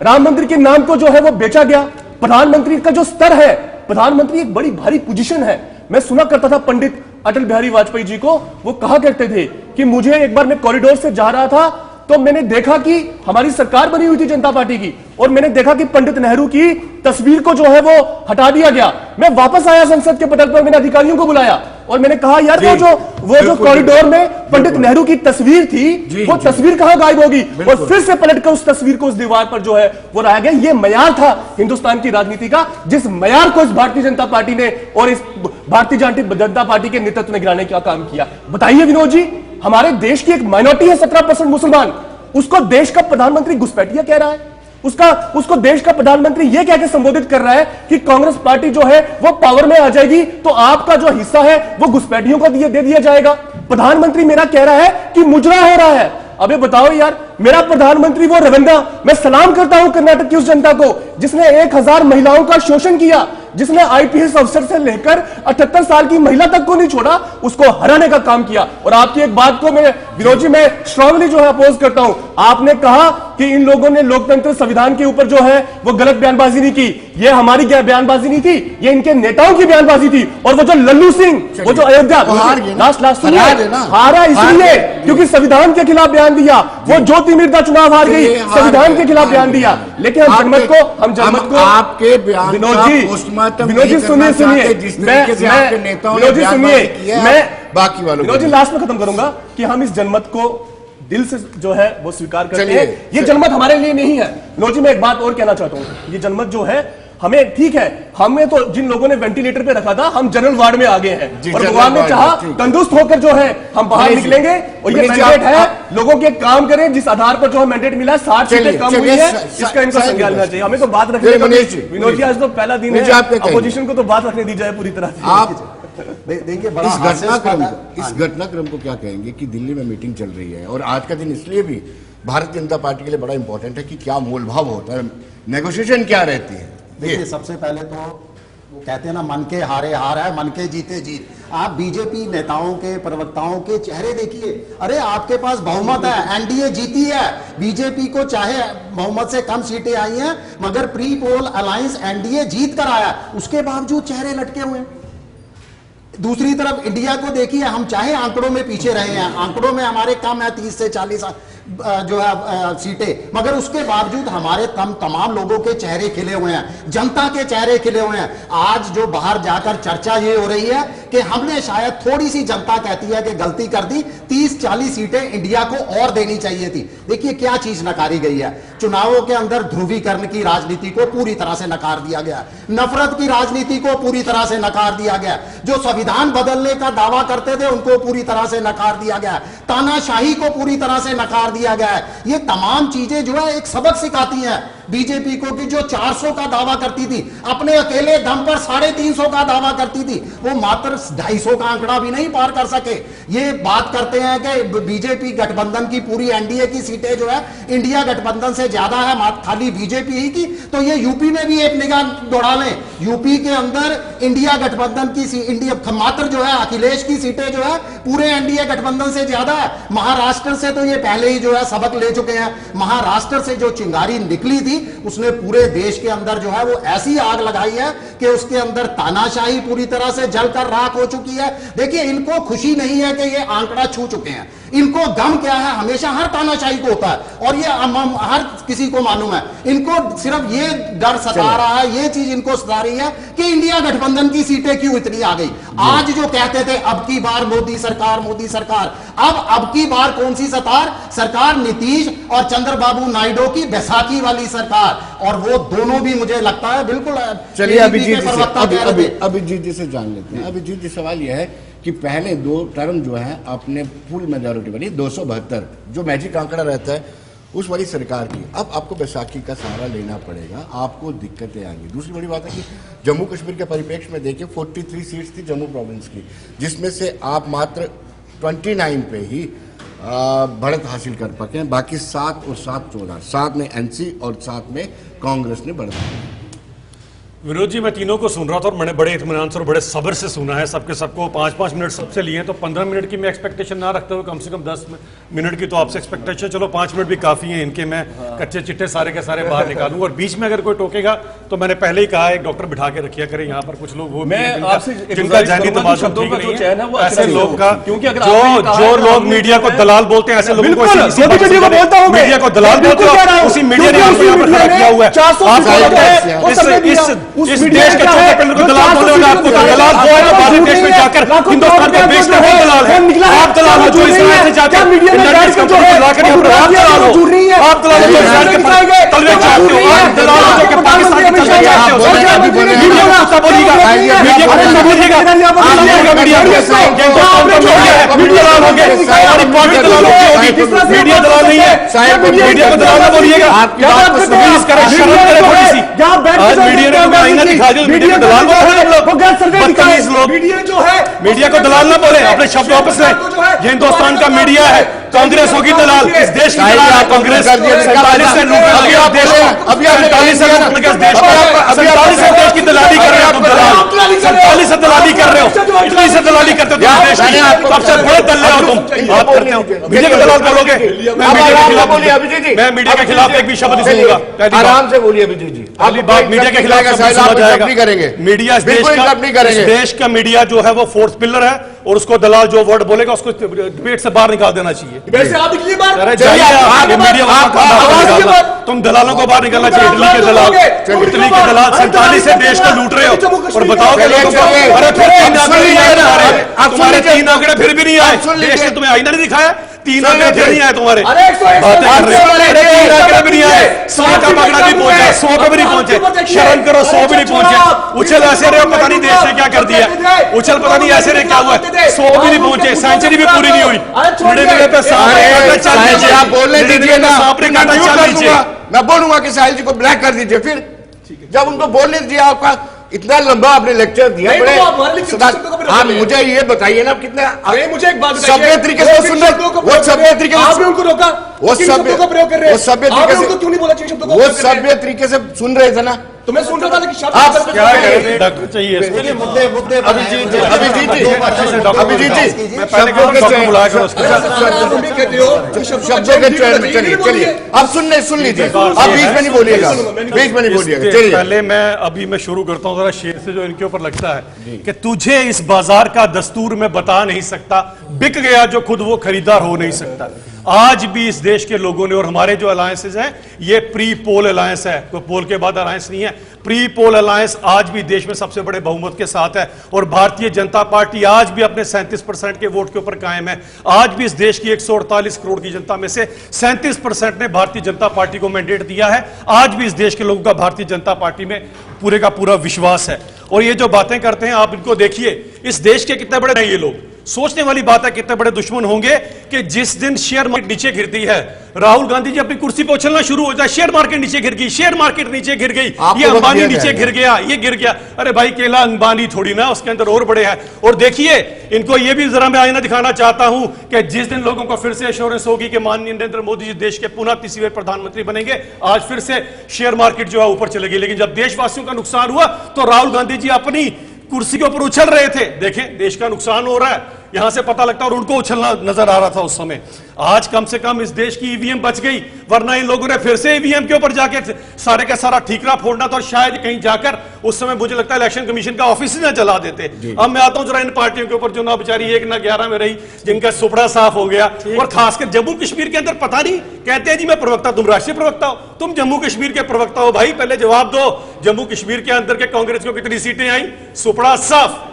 [SPEAKER 5] राम मंदिर के नाम को जो है वो बेचा गया। प्रधानमंत्री का जो स्तर है, प्रधानमंत्री एक बड़ी भारी पोजीशन है। मैं सुना करता था पंडित अटल बिहारी वाजपेयी जी को, वो कहा करते थे कि मुझे एक बार मैं कॉरिडोर से जा रहा था तो मैंने देखा कि हमारी सरकार बनी हुई थी जनता पार्टी की, और मैंने देखा कि पंडित नेहरू की तस्वीर को जो है वो हटा दिया गया। मैं वापस आया संसद के पटल पर, मैंने अधिकारियों को बुलाया और मैंने कहा यार वो जो कॉरिडोर में पंडित नेहरू की तस्वीर थी, वो तस्वीर कहां गायब होगी, और फिर से पलट कर उस तस्वीर को उस दीवार पर जो है वो रहा गया। ये मयार था हिंदुस्तान की राजनीति का, जिस मयार को इस भारतीय जनता पार्टी ने और इस भारतीय जनता पार्टी के नेतृत्व ने गिराने का काम किया। बताइए विनोद जी, हमारे देश की एक माइनॉरिटी है 17% मुसलमान, उसको देश का प्रधानमंत्री घुसपैठिया कह रहा है, उसको देश का प्रधानमंत्री यह कहकर संबोधित कर रहा है कि कांग्रेस पार्टी जो है वो पावर में आ जाएगी तो आपका जो हिस्सा है वो घुसपैठियों को दे दिया जाएगा। प्रधानमंत्री मेरा कह रहा है कि मुजरा हो रहा है। अबे बताओ यार, मेरा प्रधानमंत्री वो रविंद्र, मैं सलाम करता हूं कर्नाटक की उस जनता को जिसने 1000 महिलाओं का शोषण किया, जिसने आईपीएस अफसर से लेकर 78 साल की महिला तक को नहीं छोड़ा, उसको हराने का काम किया। और आपकी एक बात को मैं विनोद जी मैं स्ट्रांगली जो है अपोज करता हूं। आपने कहा कि इन लोगों ने लोकतंत्र संविधान के ऊपर जो है वो गलत बयानबाजी नहीं की। ये हमारी बयानबाजी नहीं थी, ये इनके नेताओं की बयानबाजी थी। और वो जो लल्लू सिंह, वो जो अयोध्या लास्ट हारा इसलिए क्योंकि संविधान के खिलाफ बयान दिया, वो ज्योति मिर्जा चुनाव हार गई, संविधान के खिलाफ बयान दिया। लेकिन हम जनमत को
[SPEAKER 1] आपके बयान
[SPEAKER 5] विनोद जी सुनिए
[SPEAKER 1] बाकी वालों
[SPEAKER 5] विनोद जी लास्ट में खत्म करूंगा कि हम इस जनमत को दिल से जो है वो स्वीकार करते हैं। ये जनमत हमारे लिए नहीं है। विनोद जी मैं एक बात और कहना चाहता हूं, ये जनमत जो है हमें ठीक है, हमें तो जिन लोगों ने वेंटिलेटर पे रखा था, हम जनरल वार्ड में आ गए हैं और भगवान ने चाहा तंदुरुस्त होकर जो है हम बाहर निकलेंगे। और ये मैंडेट है, लोगों के काम करें जिस आधार पर जो है मैंडेट मिला, 60 सीटें कम हुई है, इसका इनको संज्ञान लेना चाहिए। हमें तो बात रखने विनोद जी, आज तो पहला दिन है, अपोजिशन को तो बात रखने दी जाए पूरी तरह से।
[SPEAKER 1] देखिए इस घटनाक्रम को क्या कहेंगे कि दिल्ली में मीटिंग चल रही है और आज का दिन इसलिए भी भारतीय जनता पार्टी के लिए बड़ा इंपॉर्टेंट है कि क्या मोल भाव होता है, नेगोशिएशन क्या रहती है।
[SPEAKER 6] देखिए सबसे पहले तो वो कहते हैं ना, मन के हारे हार है, मन के जीते जीत। आप बीजेपी नेताओं के प्रवक्ताओं के चेहरे देखिए, अरे आपके पास बहुमत है, एनडीए जीती है, बीजेपी को चाहे बहुमत से कम सीटें आई हैं मगर प्री पोल अलायंस एनडीए जीत कर आया, उसके बावजूद चेहरे लटके हुए हैं। दूसरी तरफ इंडिया को देखिए, हम चाहे आंकड़ों में पीछे रहे हैं, आंकड़ों में हमारे कम है 30 से 40 जो है सीटें, मगर उसके बावजूद हमारे तमाम लोगों के चेहरे खिले हुए हैं, जनता के चेहरे खिले हुए हैं। आज जो बाहर जाकर चर्चा ये हो रही है कि हमने शायद थोड़ी सी, जनता कहती है कि गलती कर दी, 30-40 सीटें इंडिया को और देनी चाहिए थी। देखिए क्या चीज नकारी गई है, चुनावों के अंदर ध्रुवीकरण की राजनीति को पूरी तरह से नकार दिया गया, नफरत की राजनीति को पूरी तरह से नकार दिया गया, जो संविधान बदलने का दावा करते थे उनको पूरी तरह से नकार दिया गया, तानाशाही को पूरी तरह से नकार दिया गया है। ये तमाम चीजें जो है एक सबक सिखाती हैं बीजेपी को कि जो 400 का दावा करती थी, अपने अकेले दम पर 350 का दावा करती थी, वो मात्र 250 का आंकड़ा भी नहीं पार कर सके। ये बात करते हैं कि बीजेपी गठबंधन की पूरी एनडीए की सीटें जो है इंडिया गठबंधन से ज्यादा है खाली बीजेपी ही की, तो ये यूपी में भी एक निगाह दौड़ा लें। यूपी के अंदर इंडिया गठबंधन की मात्र जो है अखिलेश की सीटें जो है पूरे एनडीए गठबंधन से ज्यादा है। महाराष्ट्र से तो ये पहले ही जो है सबक ले चुके हैं। महाराष्ट्र से जो चिंगारी निकली थी उसने पूरे देश के अंदर जो है वो ऐसी आग लगाई है कि उसके अंदर तानाशाही पूरी तरह से जलकर राख हो चुकी है। देखिए, इनको खुशी नहीं है कि ये आंकड़ा छू चुके हैं, इनको गम क्या है, हमेशा हर तानाशाही को होता है और ये हर किसी को मालूम है। इनको सिर्फ ये डर सता रहा है, ये चीज इनको सता रही है कि इंडिया गठबंधन की सीटें क्यों इतनी आ गई। आज जो कहते थे अब की बार मोदी सरकार, मोदी सरकार, अब की बार कौन सी सरकार? नीतीश और चंद्रबाबू नायडू की बैसाखी वाली सरकार, और वो दोनों भी मुझे लगता है बिल्कुल।
[SPEAKER 1] चलिए अभिजीत जी से जान लेते हैं। अभिजीत जी, सवाल यह है कि पहले 2 टर्म जो है आपने फुल मेजॉरिटी बनी 272 जो मैजिक आंकड़ा रहता है उस वाली सरकार की, अब आपको बैसाखी का सहारा लेना पड़ेगा, आपको दिक्कतें आएंगी। दूसरी बड़ी बात है कि जम्मू कश्मीर के परिप्रेक्ष्य में देखिए 43 सीट्स थी जम्मू प्रोविंस की, जिसमें से आप मात्र 29 पे ही बढ़त हासिल कर पाए, बाकी 7 और 7 14, 7 में एनसी और 7 में कांग्रेस ने बढ़त।
[SPEAKER 2] विनोद जी, मैं तीनों को सुन रहा था और मैंने बड़े इत्मीनान से और बड़े सब्र से सुना है। सबको 5-5 मिनट सबसे लिए, तो 15 मिनट की मैं एक्सपेक्टेशन ना रखते हुए कम से कम 10 मिनट की तो आपसे एक्सपेक्टेशन। चलो 5 मिनट भी काफ़ी है, इनके मैं कच्चे चिट्टे सारे के सारे बाहर निकालूंगा और बीच में अगर कोई टोकेगा तो मैंने पहले ही कहा एक डॉक्टर बिठा के रखिया करें यहाँ पर। कुछ लोग वो जिनका जहनी तबादुल ठीक नहीं है, ऐसे लोग का जो लोग मीडिया को दलाल बोलते हैं, ऐसे लोगों को मीडिया को दलाल बोलते हैं, उसी मीडिया ने किया हुआ है। इस देश के छोटे पिलर को दलाल बोले और आपको दलाल वो है बाहरी देश में जाकर हिंदुस्तान को बेचने वाले दलाल है। आप दलाल हो जो इसराइल से जाकर इंटरनेट कंपनी को लाकर यहाँ पर आप दलाल हो, आप दलाल हो जो इसराइल के तलवे चाहते हो, आप दलाल हो जो कि पाकिस्तान के तलवे चाहते हो। मीडिया को कुत्ता बोलिएगा, मीडिया को कुत्ता बोलिएगा, आप बोलिएगा मीडिया दलाल होंगे, हमारी पार्टी दलाल होगी, मीडिया दलाल नहीं है। मीडिया को दलाल ना बोलिएगा, प्लीज करें, शर्म करें थोड़ी सी। आज मीडिया ने आईना दिखा दिया, मीडिया को दलाल बोल रहे हैं बदतमीज लोग। मीडिया को दलाल ना बोले, अपने शब्द वापस लें। ये हिंदुस्तान का मीडिया है, कांग्रेस होगी दलाल, इस देश की दलाल है कांग्रेस। 47 से लूट लगे देश को, 47 से लूट लगे देश को, 47 से देश की दलाली कर रहे हो तुम दलाल, 47 से दलाली कर रहे हो, इतनी से दलाली करते हो तुम देश की, सबसे बड़े दल्ले हो तुम। बात करते हो मीडिया को दलाल बोलोगे, मैं मीडिया के खिलाफ एक भी शब्द नहीं सुनूंगा।
[SPEAKER 1] आराम से बोलिए अभिजीत जी,
[SPEAKER 2] अगली बात मीडिया के खिलाफ
[SPEAKER 1] नहीं करेंगे।
[SPEAKER 2] मीडिया इस देश का मीडिया जो है वो फोर्थ पिलर है और उसको दलाल जो वर्ड बोलेगा उसको डिबेट से बाहर निकाल देना चाहिए। अरे जाइए मीडिया, तुम दलालों को बाहर निकालना चाहिए। इटली के दलाल, इटली के दलाल 47 से देश को लूट रहे हो और बताओगे लोगों को अरे फिर 3 आंकड़े नहीं आए तुम्हारे 3 आंकड़े फिर भी नहीं आए। देश ने तुम्हें आईना नहीं दिखाया, 3 आंकड़े फिर नहीं आए तुम्हारे, बातें कर रहे हो। 3 आंकड़े भी नहीं आए, 100 का पकड़ा नहीं पहुंचा, 100 पे भी नहीं पहुंचे। शर्म करो, 100 भी नहीं पहुंचे। उछल ऐसे रहे, पता नहीं देश ने क्या कर दिया, उछल पता नहीं ऐसे रहे क्या हुआ, 100 भी नहीं पहुंचे, सेंचुरी भी पूरी नहीं हुई। पे
[SPEAKER 1] आप बोलने दीजिए ना, मैं बोलूंगा कि साहिल जी को ब्लैक कर दीजिए। फिर जब उनको बोलने दीजिए, आपका इतना लंबा आपने लेक्चर दिया, आप मुझे ये बताइए ना कितने
[SPEAKER 5] मुझे एक बात
[SPEAKER 1] सभ्य तरीके से सुन रहे, वो सभ्य तरीके से
[SPEAKER 5] आपने उनको रोका,
[SPEAKER 1] वो सभ्य तरीके से वो सभ्य तरीके से सुन रहे थे ना,
[SPEAKER 5] तो मैं सुन रहा था कि शब्द
[SPEAKER 1] आप
[SPEAKER 2] क्या डॉक्टर चाहिए
[SPEAKER 6] चलिए मुद्दे
[SPEAKER 1] अभिजीत जी
[SPEAKER 2] शब्दों के
[SPEAKER 1] चयन में चलिए, अब सुन लीजिए, आप बीच में नहीं बोलिएगा, बीच में नहीं बोलिएगा। चलिए
[SPEAKER 2] पहले मैं शुरू करता हूँ जरा शेर से जो इनके ऊपर लगता है कि तुझे इस बाजार का दस्तूर में बता नहीं सकता, बिक गया जो खुद वो खरीदार हो नहीं सकता। आज भी इस देश के लोगों ने, और हमारे जो अलायंसेज हैं ये प्री पोल अलायंस है, कोई पोल के बाद अलायंस नहीं है, प्री पोल अलायंस आज भी देश में सबसे बड़े बहुमत के साथ है। और भारतीय जनता पार्टी आज भी अपने 37% के वोट के ऊपर कायम है। आज भी इस देश की 148 करोड़ की जनता में से 37% ने भारतीय जनता पार्टी को मैंडेट दिया है। आज भी इस देश के लोगों का भारतीय जनता पार्टी में पूरे का पूरा विश्वास है। और ये जो बातें करते हैं आप इनको देखिए, इस देश के कितने बड़े ये लोग, सोचने वाली बात है कितने बड़े दुश्मन होंगे कि जिस दिन शेयर मार्केट नीचे गिरती है, राहुल गांधी जी अपनी कुर्सी पर उछलना शुरू हो जाए, शेयर मार्केट नीचे गिर गई, शेयर मार्केट नीचे गिर गई, ये अंबानी नीचे गिर गया, ये गिर गया। अरे भाई केला अंबानी थोड़ी ना, उसके अंदर और बड़े हैं। और देखिए इनको ये भी जरा मैं आईना दिखाना चाहता हूं कि जिस दिन लोगों को फिर से एश्योरेंस होगी कि माननीय नरेंद्र मोदी जी देश के पुनः तीसरी बार प्रधानमंत्री बनेंगे, आज फिर से शेयर मार्केट जो है ऊपर चले गई। लेकिन जब देशवासियों का नुकसान हुआ तो राहुल गांधी जी अपनी कुर्सी के ऊपर उछल रहे थे। देखें देश का नुकसान हो रहा है, यहां से पता लगता है, और उनको उछलना नजर आ रहा था उस समय। आज कम से कम इस देश की ईवीएम बच गई, वरना इन लोगों ने फिर से ईवीएम के ऊपर जाके सारे का सारा ठीकरा फोड़ना था, और शायद कहीं जाकर उस समय मुझे लगता है इलेक्शन कमीशन का ऑफिस ही ना चला देते। अब मैं आता हूं जरा इन पार्टियों के ऊपर जो ना बेचारी 1 ना 11 में रही, जिनका सुपड़ा साफ हो गया। और खासकर जम्मू कश्मीर के अंदर पता नहीं, कहते हैं जी मैं प्रवक्ता, तुम राष्ट्रीय प्रवक्ता हो, तुम जम्मू कश्मीर के प्रवक्ता हो, भाई पहले जवाब दो, जम्मू कश्मीर के अंदर के कांग्रेस को कितनी सीटें आई? सुपड़ा साफ,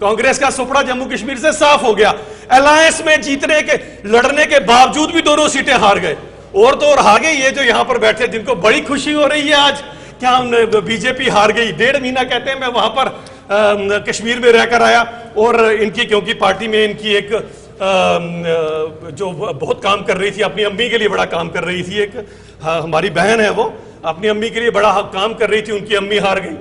[SPEAKER 2] कांग्रेस का सुपड़ा जम्मू कश्मीर से साफ हो गया। अलायंस में जीतने के, लड़ने के बावजूद भी दोनों सीटें हार गए। और तो और हार गए ये जो यहां पर बैठे, जिनको बड़ी खुशी हो रही है आज, क्या बीजेपी हार गई। 1.5 महीना कहते हैं मैं वहां पर कश्मीर में रहकर आया, और इनकी क्योंकि पार्टी में इनकी एक जो बहुत काम कर रही थी, अपनी अम्मी के लिए बड़ा काम कर रही थी, एक हमारी बहन है वो, अपनी अम्मी के लिए बड़ा काम कर रही थी, उनकी अम्मी हार गई।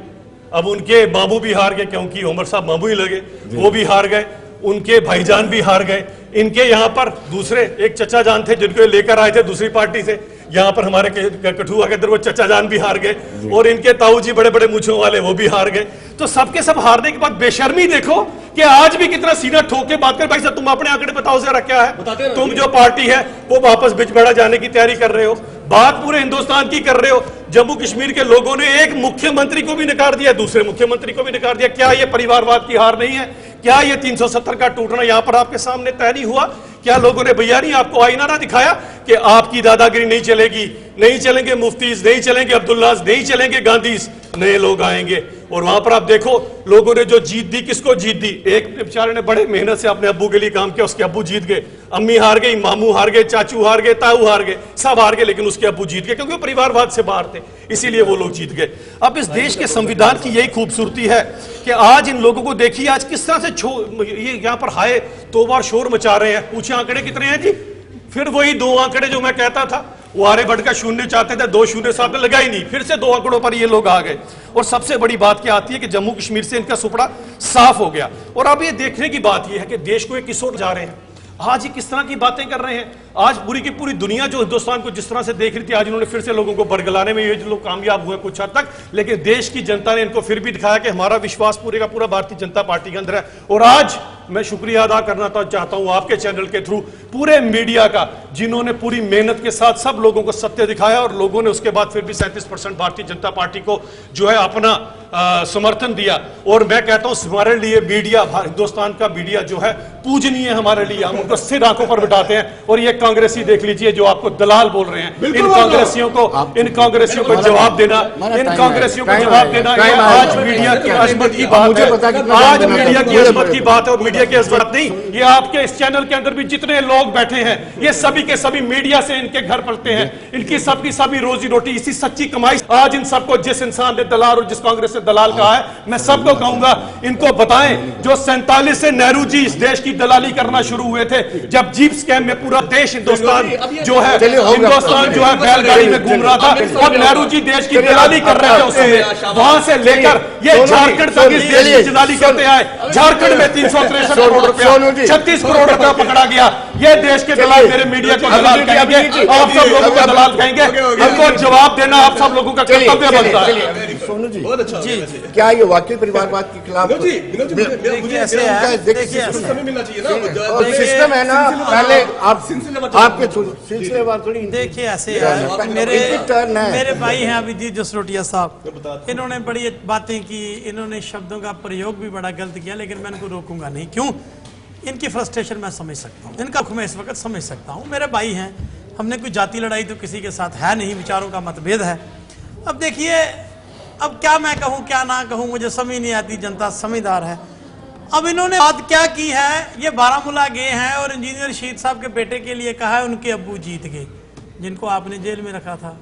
[SPEAKER 2] अब उनके मामू भी हार गए, क्योंकि उमर साहब मामू ही लगे, वो भी हार गए, उनके भाईजान भी हार गए। इनके यहाँ पर दूसरे एक चचा जान थे जिनको लेकर आए थे दूसरी पार्टी से, यहाँ पर हमारे कठुआ के अंदर वो चचा जान भी हार गए, और इनके ताऊ जी बड़े बड़े मूंछों वाले वो भी हार गए। तो सबके सब हारने के बाद बेशर्मी देखो कि आज भी कितना सीना ठोक के बात कर। भाई साहब तुम अपने आंकड़े बताओ जरा क्या है, तुम जो पार्टी है वो वापस बिजबेड़ा जाने की तैयारी कर रहे हो, बात पूरे हिंदुस्तान की कर रहे हो। जम्मू कश्मीर के लोगों ने एक मुख्यमंत्री को भी नकार दिया, दूसरे मुख्यमंत्री को भी नकार दिया। क्या ये परिवारवाद की हार नहीं है? क्या ये 370 का टूटना यहां पर आपके सामने तय नहीं हुआ? क्या लोगों ने भैया नहीं आपको आईना ना दिखाया कि आपकी दादागिरी नहीं चलेगी, नहीं चलेंगे मुफ्तीज, नहीं चलेंगे अब्दुल्लाज, नहीं चलेंगे गांधीज, नए लोग आएंगे। और वहां पर आप देखो लोगों ने जो जीत दी, किसको जीत दी? एक बेचारे ने बड़े मेहनत से अपने अब्बू के लिए काम किया, उसके अब्बू जीत गए, अम्मी हार गई, मामू हार गए, चाचू हार गए, ताऊ हार गए, सब हार गए, लेकिन उसके अब्बू जीत गए क्योंकि वो परिवारवाद से बाहर थे, इसीलिए वो लोग जीत गए। अब इस देश के संविधान की यही खूबसूरती है कि आज इन लोगों को देखिए आज किस तरह से ये यहाँ पर हाय दो बार शोर मचा रहे हैं। पूछे आंकड़े कितने हैं जी? फिर वही 2 आंकड़े जो मैं कहता था, वो आर्यभट्ट का शून्य चाहते थे, 2 शून्य साथ में लगा ही नहीं, फिर से 2 आंकड़ों पर ये लोग आ गए। और सबसे बड़ी बात क्या आती है कि जम्मू कश्मीर से इनका सुपड़ा साफ हो गया। और अब ये देखने की बात ये है कि देश को एक किस ओर जा रहे हैं, आज ये किस तरह की बातें कर रहे हैं। आज पूरी की पूरी दुनिया जो हिंदुस्तान को जिस तरह से देख रही थी, आज इन्होंने फिर से लोगों को बरगलाने में ये जो लोग कामयाब हुए कुछ हद तक, लेकिन देश की जनता ने इनको फिर भी दिखाया कि हमारा विश्वास पूरे का पूरा भारतीय जनता पार्टी के अंदर है। और आज मैं शुक्रिया अदा करना चाहता हूं आपके चैनल के थ्रू पूरे मीडिया का, जिन्होंने पूरी मेहनत के साथ सब लोगों को सत्य दिखाया, और लोगों ने उसके बाद फिर भी 37% भारतीय जनता पार्टी को जो है अपना समर्थन दिया। और मैं कहता हूं हमारे लिए मीडिया, हिंदुस्तान का मीडिया जो है पूजनीय है हमारे लिए, हम उनको सिर आंखों पर बिठाते हैं। और ये कांग्रेसी देख लीजिए जो आपको दलाल बोल रहे हैं, इन कांग्रेसियों को जवाब देना, इन कांग्रेसियों को जवाब देना, ये आज मीडिया की अजमत की बात है, आज मीडिया की अजमत की बात है। और मीडिया की अजमत नहीं, ये आपके इस चैनल के अंदर भी जितने लोग बैठे हैं, ये सभी के सभी मीडिया से इनके घर पलते हैं, इनकी सबकी सभी रोजी रोटी इसी सच्ची कमाई। आज इन सबको जिस इंसान ने दलाल और जिस कांग्रेस ने दलाल कहा है, मैं सबको कहूंगा इनको बताएं, जो 47 से नेहरू जी इस देश की दलाली करना शुरू हुए थे, जब जीप स्कैम में पूरा देश हिंदुस्तान जो है बैलगाड़ी में घूम रहा था, और नेहरू जी देश की दलाली कर रहे थे उसमें, वहां से लेकर ये झारखंड तक इस देश की दलाली करते आए। झारखंड में 363 करोड़ रुपया, 36 करोड़ रुपया पकड़ा गया। ये देश के दलाल मेरे मीडिया को दलाल कहेंगे, आप सब लोगों को दलाल कहेंगे, इनको जवाब देना आप सब लोगों का कर्तव्य बनता है।
[SPEAKER 1] सोनू जी, जी क्या ये वाकई परिवारवाद के खिलाफ सिस्टम है ना? पहले आपके सिलसिलेवार थोड़ी
[SPEAKER 4] देखिए ऐसे है, मेरे भाई हैं अभिजीत जसरोटिया साहब, इन्होंने बड़ी बातें की, इन्होंने शब्दों का प्रयोग भी बड़ा गलत किया, लेकिन मैं इनको रोकूंगा नहीं। क्यों? इनकी फ्रस्ट्रेशन मैं समझ सकता हूँ, इनका दुख मैं इस वक्त समझ सकता हूँ। मेरे भाई हैं, हमने कोई जाति लड़ाई तो किसी के साथ है नहीं, विचारों का मतभेद है। अब देखिए, अब क्या मैं कहूँ क्या ना कहूँ, मुझे समझ नहीं आती, जनता समझदार है। अब इन्होंने बात क्या की है, ये बारामूला गए हैं और इंजीनियर शहीद साहब के बेटे के लिए कहा है उनके अब्बू जीत गए, जिनको आपने जेल में रखा था।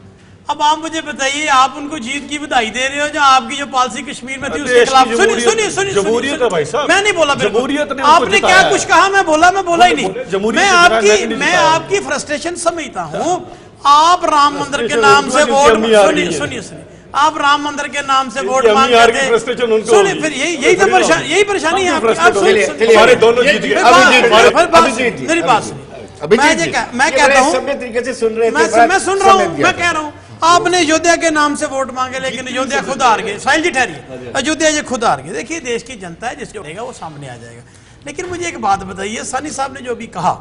[SPEAKER 4] अब आप मुझे बताइए, आप उनको जीत की बधाई दे रहे हो, जो आपकी जो पॉलिसी कश्मीर में थी उसके खिलाफ। सुनिए, मैं नहीं बोला, आपने क्या कुछ कहा, मैं बोला ही नहीं। मैं आपकी फ्रस्ट्रेशन समझता हूँ। आप राम मंदिर के नाम से वोट, सुनिए, आप राम मंदिर के नाम से वोट मांगते थे। सुनिए, फिर यही तो परेशानी है आपकी। मेरी बात सुनिए, मैं कहता हूँ, मैं सुन रहा हूँ, मैं कह रहा हूँ, आपने अयोध्या के नाम से वोट मांगे, लेकिन अयोध्या खुद हार गए। साहिल जी ठहरिए, अयोध्या ये खुद हार गए। देखिए, देश की जनता है, जिसको रहेगा वो सामने आ जाएगा। लेकिन मुझे एक बात बताइए, सानी साहब ने जो भी कहा,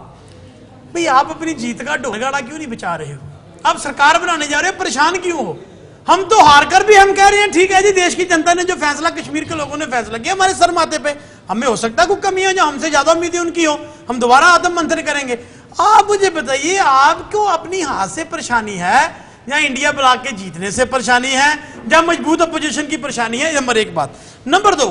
[SPEAKER 4] भाई आप अपनी जीत का ढोलगाड़ा क्यों नहीं बचा रहे हो? आप सरकार बनाने जा रहे हो, परेशान क्यों हो? हम तो हार कर भी हम कह रहे हैं ठीक है जी, देश की जनता ने जो फैसला, कश्मीर के लोगों ने फैसला किया, हमारे सर माथे पे, हमें हो सकता है कोई कमी हो, जो हमसे ज्यादा उम्मीदें उनकी हो, हम दोबारा आत्म मंथन करेंगे। आप मुझे बताइए, आपको अपनी हाथ से परेशानी है या इंडिया ब्लॉक के जीतने से परेशानी है या मजबूत अपोजिशन की परेशानी है? नंबर एक बात। नंबर दो,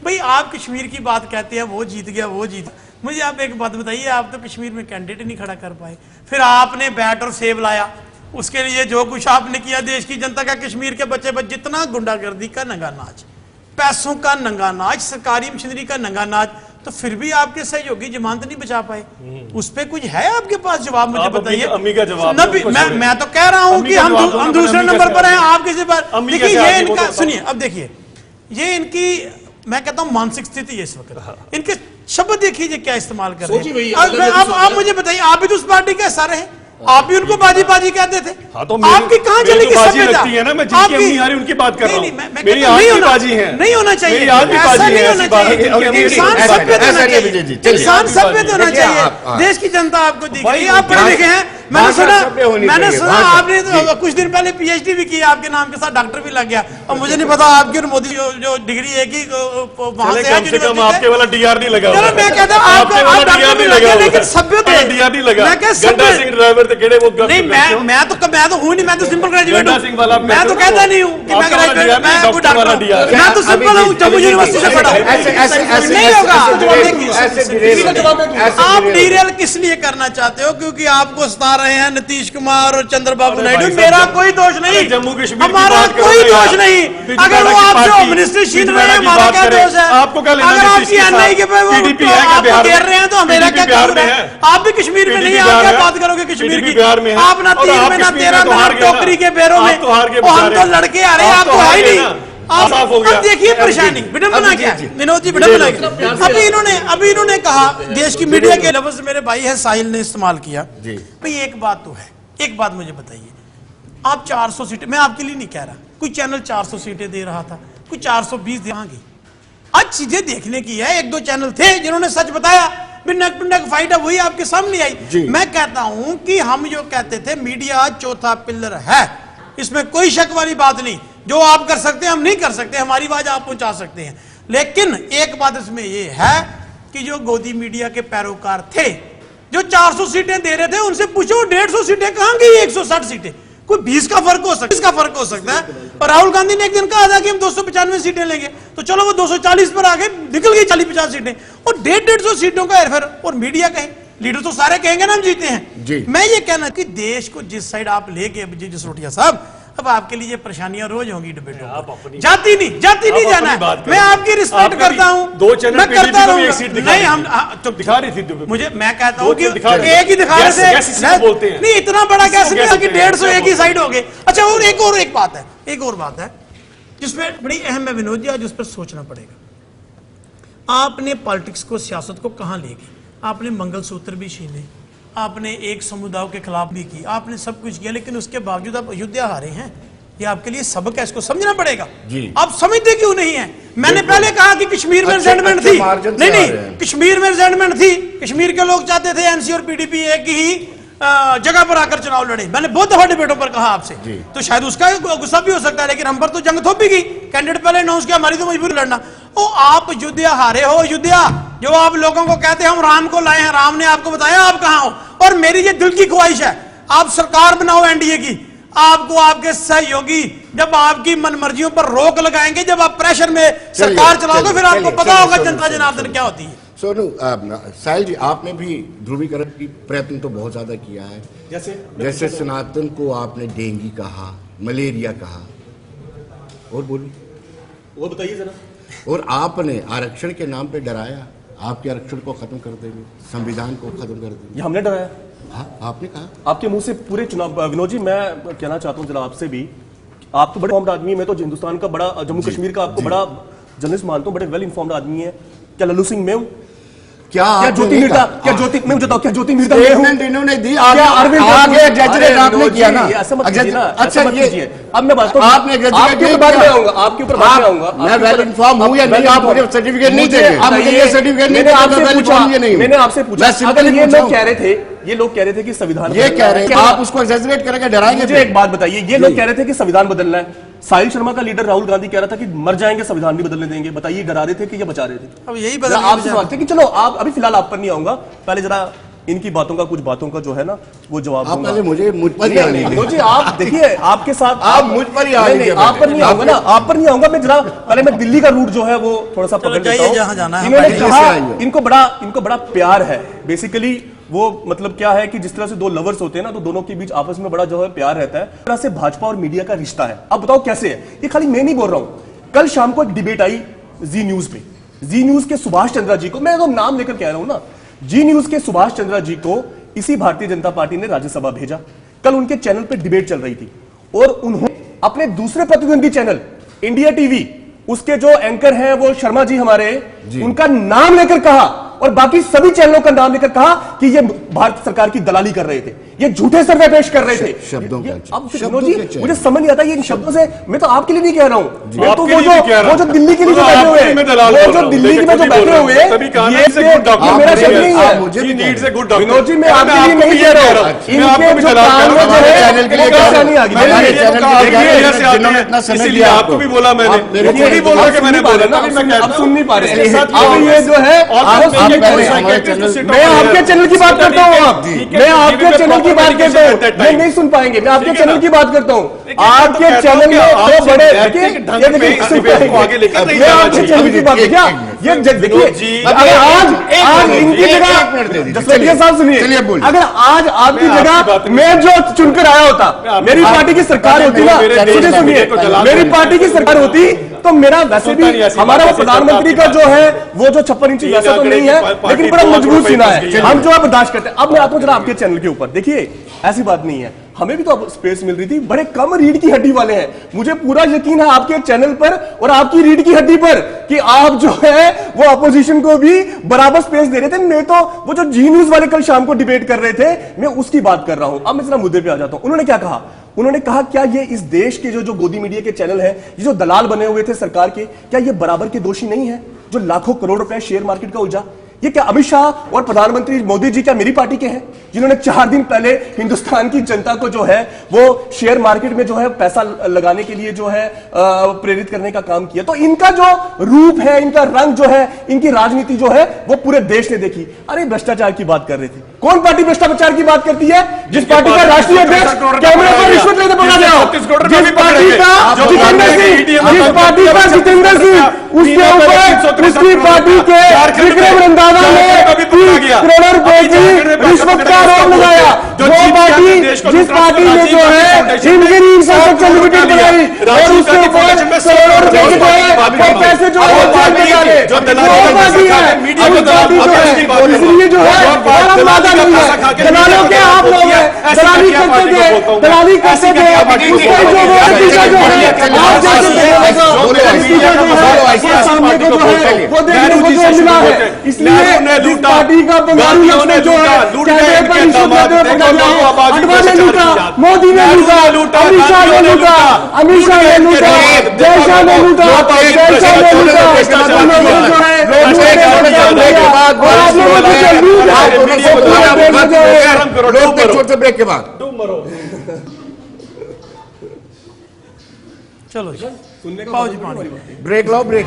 [SPEAKER 4] भाई आप कश्मीर की बात कहते हैं, वो जीत गया, वो जीत। मुझे आप एक बात बताइए, आप तो कश्मीर में कैंडिडेट नहीं खड़ा कर पाए, फिर आपने बैट और सेब लाया, उसके लिए जो कुछ आपने किया, देश की जनता का, कश्मीर के बच्चे जितना गुंडागर्दी का नंगा नाच, पैसों का नंगा नाच, सरकारी मशीनरी का नंगा नाच, तो फिर भी आपके सहयोगी जमानत नहीं बचा पाए। उस पे कुछ है आपके पास जवाब? मुझे बताइए।
[SPEAKER 5] अम्मी का जवाब
[SPEAKER 4] मैं तो कह रहा हूं कि हम दूसरे नंबर पर हैं, आप किसी पर। देखिए, ये इनका सुनिए, अब देखिए, ये इनकी, मैं कहता हूं मानसिक स्थिति है इस वक्त। इनके शब्द देखिए क्या इस्तेमाल कर रहे हैं। आप मुझे बताइए, आप भी तो उस पार्टी के हिस्सा रहे, आप भी उनको बाजी कहते थे।
[SPEAKER 5] हाँ, तो
[SPEAKER 4] आपकी कहां चली की
[SPEAKER 5] बाजी लगती है ना, मैं जिनकी अम्मी आ रही उनकी बात कर रहा हूं। मेरी आज की बाजी है,
[SPEAKER 4] नहीं होना चाहिए,
[SPEAKER 5] मेरी आज की बाजी है, ऐसी बात है।
[SPEAKER 4] इंसान सभ्य होना चाहिए, इंसान सभ्य होना चाहिए। देश की जनता आपको दिख रही है, आप पढ़े लिखे हैं। मैंने सुना आपने तो कुछ दिन पहले पीएचडी भी की, आपके नाम के साथ डॉक्टर भी लग गया। और मुझे नहीं पता आपकी और मोदी जो डिग्री है कि वहां से
[SPEAKER 5] आपके वाला डीआर नहीं लगा।
[SPEAKER 4] मैं कहता हूं आपके वाला डॉक्टर भी लगा, लेकिन सभ्य
[SPEAKER 5] डीआर नहीं लगा।
[SPEAKER 4] मैं क्या सभ्य
[SPEAKER 5] सिंह ड्राइवर थे केड़े वो
[SPEAKER 4] नहीं, मैं तो हूं नहीं, मैं तो सिंपल ग्रेजुएट हूं। मैं तो कहता नहीं हूं कि मैं ग्रेजुएट, मैं कोई डॉक्टर हूं, मैं तो सिंपल हूं, जम्मू यूनिवर्सिटी से पढ़ा हूं। नहीं होगा। आप डीरेल किस लिए करना चाहते हो? क्योंकि आपको सता रहे हैं नीतीश कुमार और चंद्रबाबू नायडू। मेरा कोई दोष नहीं,
[SPEAKER 5] जम्मू कश्मीर
[SPEAKER 4] हमारा कोई दोष नहीं। अगर वो आप जो मिनिस्ट्री छीन रहे हैं, हमारा क्या दोष है? अगर आपकी एनआई के पे वो आपको घेर रहे हैं तो मेरा क्या कसूर है? आप भी कश्मीर में नहीं, आप क्या बात करोगे कश्मीर की? आप ना 3 में ना 13 में ना टोकरी के पैरों में, हम तो लड़के आ रहे हैं, आप तो है ही नहीं। अब देखिए परेशानी, विडंबना क्या है विनोद जी, विडंबना क्या? अभी इन्होंने कहा, देश की मीडिया के लफ्ज मेरे भाई है साहिल ने इस्तेमाल किया। भाई एक बात तो है, एक बात मुझे बताइए, आप 400 सीटें, मैं आपके लिए नहीं कह रहा, कोई चैनल 400 सीटें दे रहा था, कोई 420 देंगे। आज चीजें देखने की है। 1-2 चैनल थे जिन्होंने सच बताया, नेक टू नेक फाइट है, वही आपके सामने आई। मैं कहता हूं कि हम जो कहते थे मीडिया चौथा पिलर है, इसमें कोई शक वाली बात नहीं। जो आप कर सकते हैं हम नहीं कर सकते, हमारी आवाज आप पहुंचा सकते हैं। लेकिन एक बात इसमें यह है कि जो गोदी मीडिया के पैरोकार थे, जो 400 सीटें दे रहे थे, उनसे पूछो 150 सीटें कहां गई? 160 सीटें, कोई 20 का फर्क हो सकता है। और राहुल गांधी ने एक दिन कहा था कि हम 295 सीटें लेंगे, तो चलो वो 240 पर आ गए, निकल गई 40-50 सीटें। और 150 सीटों का हेरफेर। और मीडिया कहे, लीडर तो सारे कहेंगे ना हम जीते हैं। मैं ये कहना कि देश को जिस साइड आप लेके जिस रोटिया साहब, अब आपके लिए परेशानियां रोज होंगी डिबेटों। जाती नहीं जाना है। मैं आपकी रिस्पेक्ट करता हूं,
[SPEAKER 5] 2 चैनल
[SPEAKER 4] मैं करता
[SPEAKER 5] रहूंगा। एक सीट
[SPEAKER 4] नहीं, हम
[SPEAKER 5] तो दिखा रही थी
[SPEAKER 4] मुझे, मैं कहता हूं कि एक ही दिखा रहे थे,
[SPEAKER 5] बोलते हैं
[SPEAKER 4] नहीं इतना बड़ा कैसे नहीं कि 150 एक ही साइड हो गए। अच्छा, और एक और बात है जिसमें बड़ी अहम है विनोद जी, आज उस पर सोचना पड़ेगा। आपने पॉलिटिक्स को, सियासत को कहां ले गए? आपने मंगलसूत्र भी छीने, आपने एक समुदाय के खिलाफ भी की, आपने सब कुछ किया, लेकिन उसके बावजूद आप अयोध्या हारे हैं। ये आपके लिए सबक है, इसको समझना पड़ेगा। आप समझते क्यों नहीं है? मैंने पहले कहा कि कश्मीर में रिजेंटमेंट थी, नहीं, कश्मीर में रिजेंटमेंट थी। कश्मीर के लोग चाहते थे एनसी और पीडीपी एक ही जगह पर आकर चुनाव लड़े। मैंने बहुत दफा डिबेटों पर कहा आपसे, तो शायद उसका गुस्सा भी हो सकता है, लेकिन हम पर तो जंग थोपी गई। कैंडिडेट पहले अनाउंस किया, हमारी तो मजबूरी लड़ना। ओ आप अयोध्या हारे हो, अयोध्या जो आप लोगों को कहते हैं हम राम को लाए हैं, राम ने आपको बताया आप कहां हो। और मेरी ये दिल की ख्वाहिश है, आप सरकार बनाओ एनडीए की, आपको आपके सहयोगी जब आपकी मनमर्जियों पर रोक लगाएंगे, जब आप प्रेशर में सरकार चलाओगे, फिर आपको पता होगा जनता जनार्दन क्या होती है।
[SPEAKER 1] सोनू, साहिल जी, आपने भी ध्रुवीकरण की प्रयत्न तो बहुत ज्यादा किया है। जैसे सनातन को आपने डेंगू कहा, मलेरिया कहा, और बोलो,
[SPEAKER 5] और बताइए जरा।
[SPEAKER 1] और आपने आरक्षण के नाम पे डराया, आपके आरक्षण को खत्म कर देंगे, संविधान को खत्म कर देंगे।
[SPEAKER 5] ये हमने डराया?
[SPEAKER 1] हाँ, आपने कहा।
[SPEAKER 5] आपके मुंह से पूरे चुनाव। विनोद जी, मैं कहना चाहता हूं जरा आपसे भी, आप तो बड़े इन्फॉर्म्ड आदमी है, मैं तो हिंदुस्तान का बड़ा, जम्मू कश्मीर का आपको बड़ा जर्नलिस्ट मानता हूं, बड़े वेल इन्फॉर्म्ड आदमी है। क्या लल्लू सिंह मैं हूं? क्या ज्योति मिर्जा, क्या ज्योति, मैं बताओ, क्या ज्योति मिर्जा
[SPEAKER 1] इन्होंने दी,
[SPEAKER 5] क्या अरविंद
[SPEAKER 1] आगे एग्जैजरेट आपने किया ना।
[SPEAKER 5] अच्छा ये अब मैं बात करूं,
[SPEAKER 1] आपने
[SPEAKER 5] आपके ऊपर बाद में आऊंगा, आपके ऊपर बाद में आऊंगा।
[SPEAKER 1] मैं वेल इन्फॉर्म हूं या नहीं, आप मुझे सर्टिफिकेट नहीं देंगे, आप मुझे ये सर्टिफिकेट नहीं देंगे,
[SPEAKER 5] आपसे पूछा, मैंने आपसे पूछा, अगर ये लोग कह रहे थे, ये लोग कह रहे थे कि संविधान,
[SPEAKER 1] ये कह रहे हैं आप उसको एग्जैजरेट करके डराएंगे।
[SPEAKER 5] मुझे एक बात बताइए, ये लोग कह रहे थे कि संविधान बदलना है, साहिल शर्मा का लीडर राहुल गांधी कह रहा था कि मर जाएंगे संविधान नहीं बदलने देंगे। बताइए, डरा रहे थे कि ये बचा रहे थे?
[SPEAKER 4] अब यही
[SPEAKER 5] आप सवाल थे कि चलो आप अभी फिलहाल आप पर नहीं आऊंगा, पहले जरा इनकी बातों का, कुछ बातों का जो है ना वो जवाब
[SPEAKER 1] आप पहले मुझे मुझ पर ही आने
[SPEAKER 5] विनोद जी, आप देखिए आपके साथ
[SPEAKER 1] आप मुझ पर ही आएंगे।
[SPEAKER 5] आप पर नहीं आऊंगा ना, आप पर नहीं आऊंगा मैं। जरा पहले मैं दिल्ली का रूट जो है वो थोड़ा सा पकड़ लेता हूं।
[SPEAKER 4] जहां जाना है
[SPEAKER 5] इन्होंने कहा इनको बड़ा प्यार है, बेसिकली वो मतलब क्या है कि जिस तरह से दो लवर्स होते हैं ना, तो दोनों के बीच आपस में बड़ा जो है प्यार रहता है। इस तरह से भाजपा और मीडिया का रिश्ता है। अब बताओ कैसे है ये? खाली मैं नहीं बोल रहा हूं, कल शाम को एक डिबेट आई जी न्यूज पे। जी न्यूज के सुभाष चंद्रा जी को, मैं तो नाम लेकर कह रहा हूं ना, जी न्यूज के सुभाष चंद्रा जी को इसी भारतीय जनता पार्टी ने राज्यसभा भेजा। कल उनके चैनल पे डिबेट चल रही थी और उन्होंने अपने दूसरे प्रतिद्वंदी चैनल इंडिया टीवी, उसके जो एंकर हैं वो शर्मा जी हमारे, उनका नाम लेकर कहा और बाकी सभी चैनलों का नाम लेकर कहा कि ये भारत सरकार की दलाली कर रहे थे, ये झूठे सर्वे पेश कर रहे थे।
[SPEAKER 1] शब्दों
[SPEAKER 5] अब विनोद जी, मुझे समझ नहीं आता ये इन शब्दों से, मैं तो आपके लिए नहीं कह रहा हूं, मैं तो वो जो दिल्ली के लिए बैठे हुए, वो जो दिल्ली में जो बैठे हुए, ये मेरा शब्द नहीं है विनोद जी, मैं आपके लिए नहीं कह रहा हूं। इनके जो काम में जो है चैनल के लिए परेशानी आ गई,
[SPEAKER 7] इसीलिए आपको भी बोला मैंने, खुद ही बोल रहा कि मैंने बोला ना,
[SPEAKER 5] अब सुन नहीं पा रहे। अब ये जो है मैं आपके चैनल की बात करता हूँ, मैं आपके चैनल की बात करता हूँ, मैं नहीं सुन पाएंगे, मैं आपके चैनल की बात करता हूँ। आपके चैनल में दो बड़े, मैं आपके चैनल की बात, क्या ये देखिए, अगर आज इनकी जगह जसवंतिया साहब सुनिए, अगर आज आपकी जगह मैं जो चुनकर आया होता, मेरी पार्टी की सरकार होती ना, सुनिए, मेरी पार्टी की सरकार होती तो मेरा वैसे भी हमारा वो प्रधानमंत्री का जो है वो जो 56 इंची वैसा तो नहीं है, लेकिन बड़ा मजबूत सीना है, हम जो है बर्दाश्त करते हैं। अब मैं आता हूं जरा आपके चैनल के ऊपर, देखिए ऐसी बात नहीं है, हमें भी तो अब स्पेस मिल रही थी, बड़े कम रीढ़ की हड्डी वाले हैं। मुझे पूरा यकीन है आपके चैनल पर और आपकी रीढ़ की हड्डी पर कि आप जो है वो अपोजिशन को भी बराबर स्पेस दे रहे थे। मैं तो वो जो जी न्यूज वाले कल शाम को डिबेट कर रहे थे, मैं उसकी बात कर रहा हूं। अब मैं जरा मुद्दे पे आ जाता हूं। उन्होंने क्या कहा? उन्होंने कहा क्या ये इस देश के जो गोदी मीडिया के चैनल है, ये जो दलाल बने हुए थे सरकार के, क्या ये बराबर के दोषी नहीं है जो लाखों करोड़ रुपए शेयर मार्केट का उलझा? ये क्या अमित शाह और प्रधानमंत्री मोदी जी क्या मेरी पार्टी के हैं, जिन्होंने 4 दिन पहले हिंदुस्तान की जनता को जो है वो शेयर मार्केट में जो है पैसा लगाने के लिए जो है प्रेरित करने का काम किया? तो इनका जो रूप है, इनका रंग जो है, इनकी राजनीति जो है वो पूरे देश ने देखी। अरे भ्रष्टाचार की बात कर रहे थे, कौन पार्टी भ्रष्टाचार की बात करती है? जिस पार्टी का राष्ट्रीय अध्यक्ष कैमरे पर रिश्वत लेते पकड़ा गया, जिस पार्टी का जितेंद्र सिंह, जिस पार्टी का जितेंद्र सिंह, उसके ऊपर उसकी पार्टी के विक्रम रंधावा ने 30 करोड़ रुपए की रिश्वत का आरोप लगाया। वो पार्टी जिस पार्टी ने जो है हिंदगिरी इंफ्रास्ट्रक्चर लिमिटेड बनाई और उसके ऊपर करोड़ों रुपए के जो है वो पैसे जो है वो पार्टी है, वो पार्टी है, अब पार्टी जो है, इसलिए जो है आम वादा नहीं है, दलालों के आप लोग हैं, दलाली करते थे, दलाली करते थे, उसका जो वो नतीजा जो है आप जैसे सामने को जो है वो देखने को जो मिला है। इसलिए जिस पार्टी का बंगाली लक्ष्मण जो है कैमरे पर रिश्वत लेते हुए पकड़ा गया, अडवाणी ने लूटा, मोदी ने लूटा, अमित शाह ने लूटा, अमित शाह ने लूटा, जय शाह ने लूटा, जय शाह ने लूटा, हम लोगों जो है और आप लोगों को
[SPEAKER 1] छोटे ब्रेक के बाद
[SPEAKER 4] चलो
[SPEAKER 5] सुनने का
[SPEAKER 4] पाओ जी पानी।
[SPEAKER 1] ब्रेक लो, ब्रेक।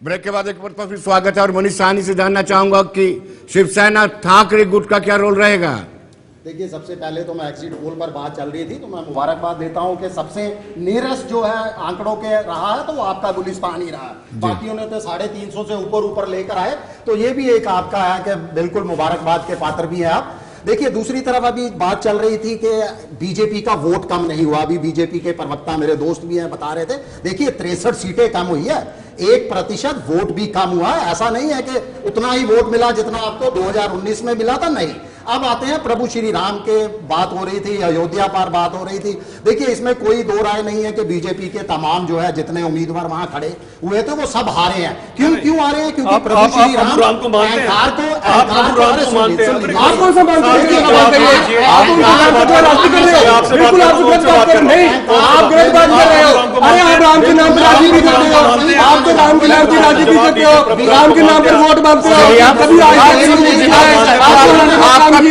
[SPEAKER 1] ब्रेक के बाद एक बार फिर स्वागत है और मनीष साहनी से जानना चाहूंगा कि शिवसेना ठाकरे गुट का क्या रोल रहेगा।
[SPEAKER 6] देखिए, सबसे पहले तो मैं एग्जिट पोल पर बात चल रही थी तो मैं मुबारकबाद देता हूं कि सबसे नियरेस्ट जो है आंकड़ों के रहा है तो वो आपका गुलिस्तान ही रहा है। बाकियों ने तो 350 से ऊपर लेकर आए, तो ये भी एक आपका है कि बिल्कुल मुबारकबाद के पात्र भी है आप। देखिए, दूसरी तरफ अभी बात चल रही थी कि बीजेपी का वोट कम नहीं हुआ। अभी बीजेपी के प्रवक्ता मेरे दोस्त भी हैं, बता रहे थे, देखिए 63 सीटें कम हुई है, 1% वोट भी कम हुआ है। ऐसा नहीं है कि उतना ही वोट मिला जितना आपको 2019 में मिला था, नहीं। अब आते हैं प्रभु श्री राम के बात हो रही थी, अयोध्या पर बात हो रही थी। देखिए, इसमें कोई दो राय नहीं है कि बीजेपी के तमाम जो है जितने उम्मीदवार वहां खड़े हुए थे वो सब हारे हैं। क्यों हारे हैं? क्योंकि प्रभु श्री राम
[SPEAKER 7] को मानते हैं,
[SPEAKER 6] आप कौन सा मानते हैं?
[SPEAKER 7] बिल्कुल आप गलत बात कर रहे हो, आप गलत बात कर रहे हो। अरे आप राम के नाम पर राजनीति करते हो, आप तो राम के नाम की राजनीति करते हो, राम के नाम पर वोट मांगते हो। कभी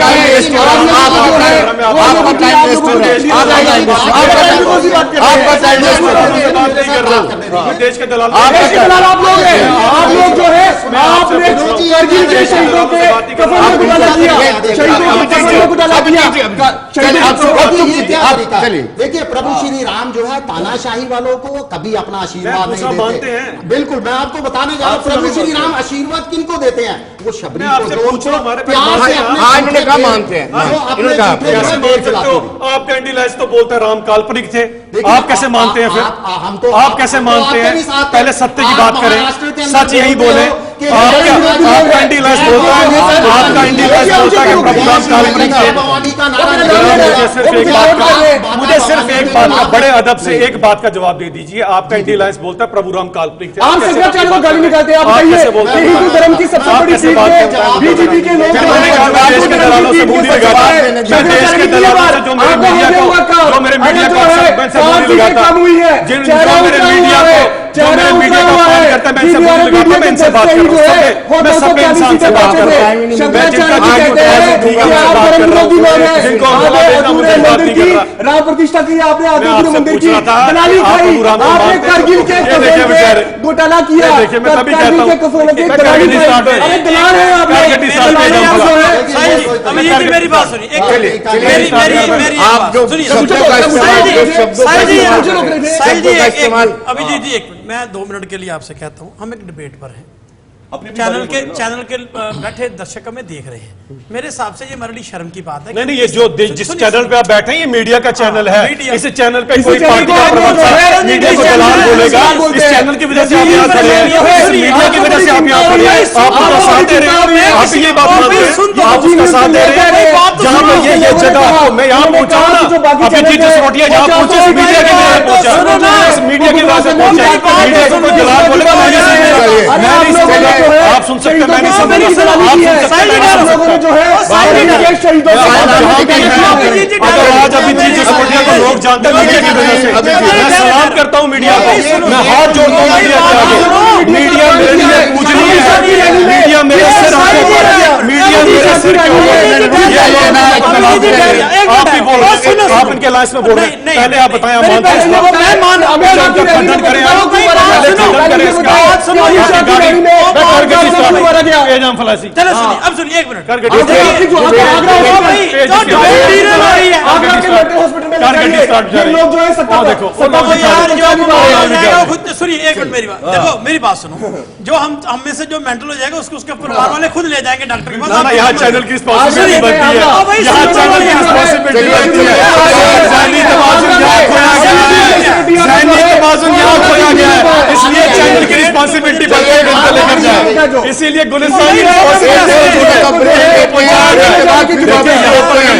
[SPEAKER 7] देश के दलाल आप लोग हैं, आप लोग जो है आपने करगिल के शहीदों पे कफन में घुटा दिया, शहीदों के कफन में घुटा दिया।
[SPEAKER 6] देखिए, प्रभु श्री राम जो है तानाशाही वालों को कभी अपना आशीर्वाद नहीं देते। बिल्कुल, मैं आपको बताने जा रहा हूँ, प्रभु श्री राम आशीर्वाद किनको देते हैं? वो शबरी को प्यार से अपने
[SPEAKER 1] मानते हैं।
[SPEAKER 7] आप कैंडीलाइज तो बोलते हैं राम काल्पनिक थे, आप कैसे मानते हैं? फिर
[SPEAKER 6] हम तो
[SPEAKER 7] आप कैसे मानते हैं? पहले सत्य की बात करें, सच यही बोले। आपका इंडिलाइज बोलता है, आपका इंडिलाइज बोलता है कि प्रभु राम काल्पनिक थे। मुझे सिर्फ एक बात का, बड़े अदब से एक बात का जवाब दे दीजिए। आपका इंडिलाइज बोलता है प्रभु राम काल्पनिक थे, आप कैसे बोलते हैं? हिंदू धर्म की सबसे बड़ी चीज है बीजेपी के लोग। मैं देश के दलालों से मुंह नहीं लगाता, मैं देश के दलालों से जो मेरे मीडिया को मुंह नहीं लगाता, जो मेरे मीडिया को अपमान करता है, मैं इनसे मुंह नहीं लगाता, मैं इनसे बात कर रहा हूं। मैं सब इंसान से बात कर रहा हूं, मैं जिनका
[SPEAKER 8] राम प्रतिष्ठा की आपने आदित्य मंदिर की दलाली खाई, आपने करगिल के घोटाला किया,
[SPEAKER 4] मेरी बात सुनिए, अभिजीत जी एक मिनट, मैं 2 मिनट के लिए आपसे कहता हूँ, हम एक डिबेट पर हैं, चैनल के बैठे दर्शक हमें देख रहे हैं। मेरे हिसाब से ये हमारे लिए शर्म की बात है।
[SPEAKER 7] नहीं, ये जो जिस चैनल पे आप बैठे हैं ये मीडिया का चैनल है, इस चैनल पे कोई पार्टी का प्रवक्ता मीडिया को दलाल बोलेगा। इस चैनल की वजह से आप यहाँ खड़े हैं, मीडिया की वजह से आप यहाँ खड़े हैं, आप उसका साथ दे रहे हैं, आप ये बात मानते हैं, आप उसका साथ दे रहे हैं। जहाँ पे ये जगह मैं यहाँ पहुंचा ना, अभी जी जसरोटिया जहाँ पहुंचे मीडिया की वजह से पहुंचा, मीडिया की वजह से पहुंचा, मीडिया को कोई दलाल बोलेगा। आप सुन सकते हैं, मैं नहीं सुन सकता, आप सुन सकते हैं, मैं नहीं सुन सकता। जो है अगर आज अभी चीज मीडिया को लोग जानते हैं मीडिया की वजह से, मैं सलाम करता हूँ मीडिया को, मैं हाथ जोड़ता हूँ मीडिया के आगे। मीडिया मेरे लिए पूजनीय है, मीडिया मेरे सिर के ऊपर है, मीडिया मेरे सिर के ऊपर है। आप भी बोल रहे हैं, आप इनके लाइफ में बोल रहे हैं, पहले आप बताएं, आप मानते हैं इसका? खंडन करें,
[SPEAKER 4] चलो सुनिए, अब सुनिए एक मिनट, सुनिए एक मिनट मेरी बात, देखो मेरी बात सुनो, जो हम में से जो मेंटल हो जाएगा उसको उसके परिवार वाले खुद ले जाएंगे डॉक्टर के पास।
[SPEAKER 7] यहाँ चैनल की रिस्पॉन्सिबिलिटी बनती है, यहाँ चैनल की रिस्पॉन्सिबिलिटी बनती है। ज़हनी तवाज़ुन यहाँ खोया गया है, ज़हनी तवाज़ुन यहाँ खोया गया है, इसलिए चैनल की रिस्पॉन्सिबिलिटी बनती है इनको लेकर जाए, इसीलिए गुलिस्तान की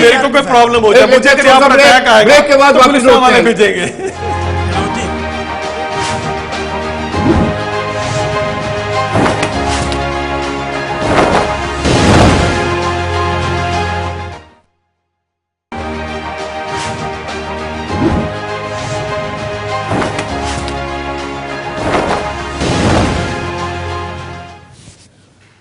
[SPEAKER 7] मेरे को कोई प्रॉब्लम हो जाए, मुझे अगर यहाँ पर अटैक आएगा
[SPEAKER 1] ब्रेक के बाद
[SPEAKER 7] तो गुलिस्तान वाले भेजेंगे।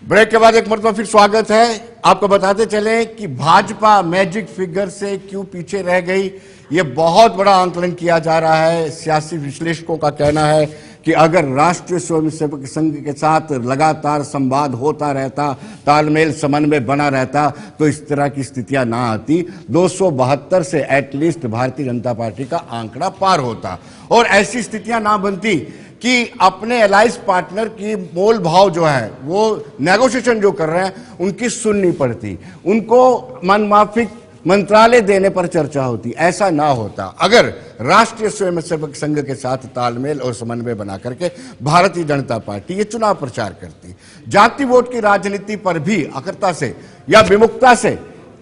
[SPEAKER 1] ब्रेक के बाद एक मरतबा फिर स्वागत है। आपको बताते चले कि भाजपा मैजिक फिगर से क्यों पीछे रह गई, ये बहुत बड़ा आंकलन किया जा रहा है। सियासी विश्लेषकों का कहना है कि अगर राष्ट्रीय स्वयंसेवक संघ के साथ लगातार संवाद होता रहता, तालमेल समन्वय बना रहता, तो इस तरह की स्थितियां ना आती। 272 से एटलीस्ट भारतीय जनता पार्टी का आंकड़ा पार होता और ऐसी स्थितियां ना बनती कि अपने अलाइंस पार्टनर की मोल भाव जो है, वो नेगोशिएशन जो कर रहे हैं, उनकी सुननी पड़ती, उनको मनमाफिक मंत्रालय देने पर चर्चा होती। ऐसा ना होता अगर राष्ट्रीय स्वयंसेवक संघ के साथ तालमेल और समन्वय बना करके भारतीय जनता पार्टी ये चुनाव प्रचार करती। जाति वोट की राजनीति पर भी अकर्ता से या विमुखता से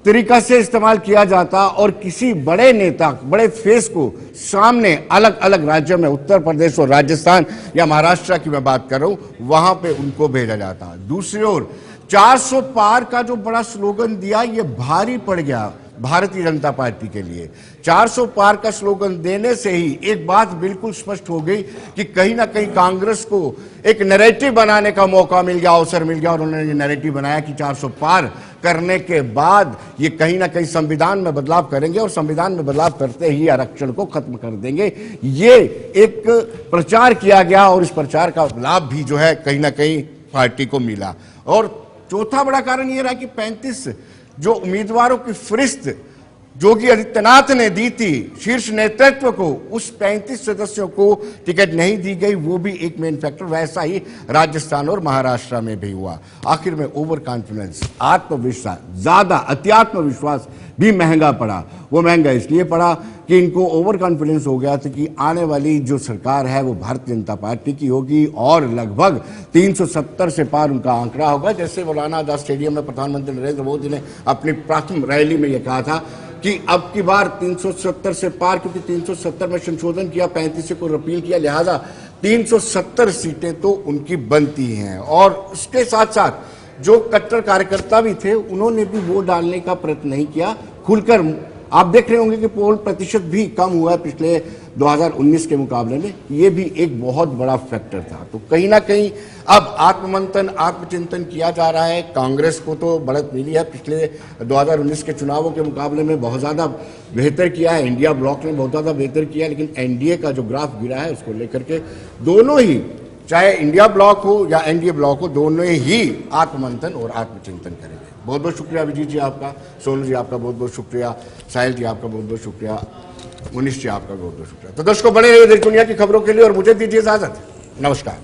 [SPEAKER 1] तरीका से इस्तेमाल किया जाता और किसी बड़े नेता, बड़े फेस को सामने अलग अलग राज्यों में, उत्तर प्रदेश और राजस्थान या महाराष्ट्र की मैं बात कर रहा हूं, वहां पे उनको भेजा जाता। दूसरी ओर 400 पार का जो बड़ा स्लोगन दिया, ये भारी पड़ गया भारतीय जनता पार्टी के लिए। 400 पार का स्लोगन देने से ही एक बात बिल्कुल स्पष्ट हो गई कि कहीं ना कहीं कांग्रेस को एक नैरेटिव बनाने का मौका मिल गया, अवसर मिल गया, और उन्होंने ये नैरेटिव बनाया कि 400 पार करने के बाद ये कहीं ना कहीं संविधान में बदलाव करेंगे और संविधान में बदलाव करते ही आरक्षण को खत्म कर देंगे। ये एक प्रचार किया गया और इस प्रचार का लाभ भी जो है कहीं ना कहीं पार्टी को मिला। और चौथा बड़ा कारण ये रहा कि 35 जो उम्मीदवारों की फहरिस्त योगी आदित्यनाथ ने दी थी शीर्ष नेतृत्व को, उस 35 सदस्यों को टिकट नहीं दी गई, वो भी एक मेन फैक्टर। वैसा ही राजस्थान और महाराष्ट्र में भी हुआ। आखिर में ओवर कॉन्फिडेंस, आत्मविश्वास, ज्यादा अत्यात्मविश्वास भी महंगा पड़ा। वो महंगा इसलिए पड़ा कि इनको ओवर कॉन्फिडेंस हो गया था कि आने वाली जो सरकार है वो भारतीय जनता पार्टी की होगी और लगभग 370 से पार उनका आंकड़ा होगा। जैसे मौलाना आजाद स्टेडियम में प्रधानमंत्री नरेंद्र मोदी ने अपनी प्रथम रैली में यह कहा था कि अब की बार 370 से पार, क्योंकि 370 में संशोधन किया, 35 को रिपील किया, लिहाजा 370 सीटें तो उनकी बनती हैं। और उसके साथ साथ जो कट्टर कार्यकर्ता भी थे, उन्होंने भी वोट डालने का प्रयत्न नहीं किया खुलकर। आप देख रहे होंगे कि पोल प्रतिशत भी कम हुआ है पिछले 2019 के मुकाबले में। ये भी एक बहुत बड़ा फैक्टर था। तो कहीं ना कहीं अब आत्ममंथन, आत्मचिंतन किया जा रहा है। कांग्रेस को तो बढ़त मिली है, पिछले 2019 के चुनावों के मुकाबले में बहुत ज़्यादा बेहतर किया है। इंडिया ब्लॉक ने बहुत ज़्यादा बेहतर किया है, लेकिन एनडीए का जो ग्राफ गिरा है उसको लेकर के दोनों ही, चाहे इंडिया ब्लॉक हो या एनडीए ब्लॉक हो, दोनों ही आत्ममंथन और आत्मचिंतन करेंगे। बहुत बहुत शुक्रिया अभिजीत जी आपका, सोनू जी आपका बहुत बहुत शुक्रिया, साहिल जी आपका बहुत बहुत शुक्रिया, मुनीश जी आपका बहुत बहुत शुक्रिया। तो दर्शकों, बने रहिए देश दुनिया की खबरों के लिए और मुझे दीजिए इजाजत। नमस्कार।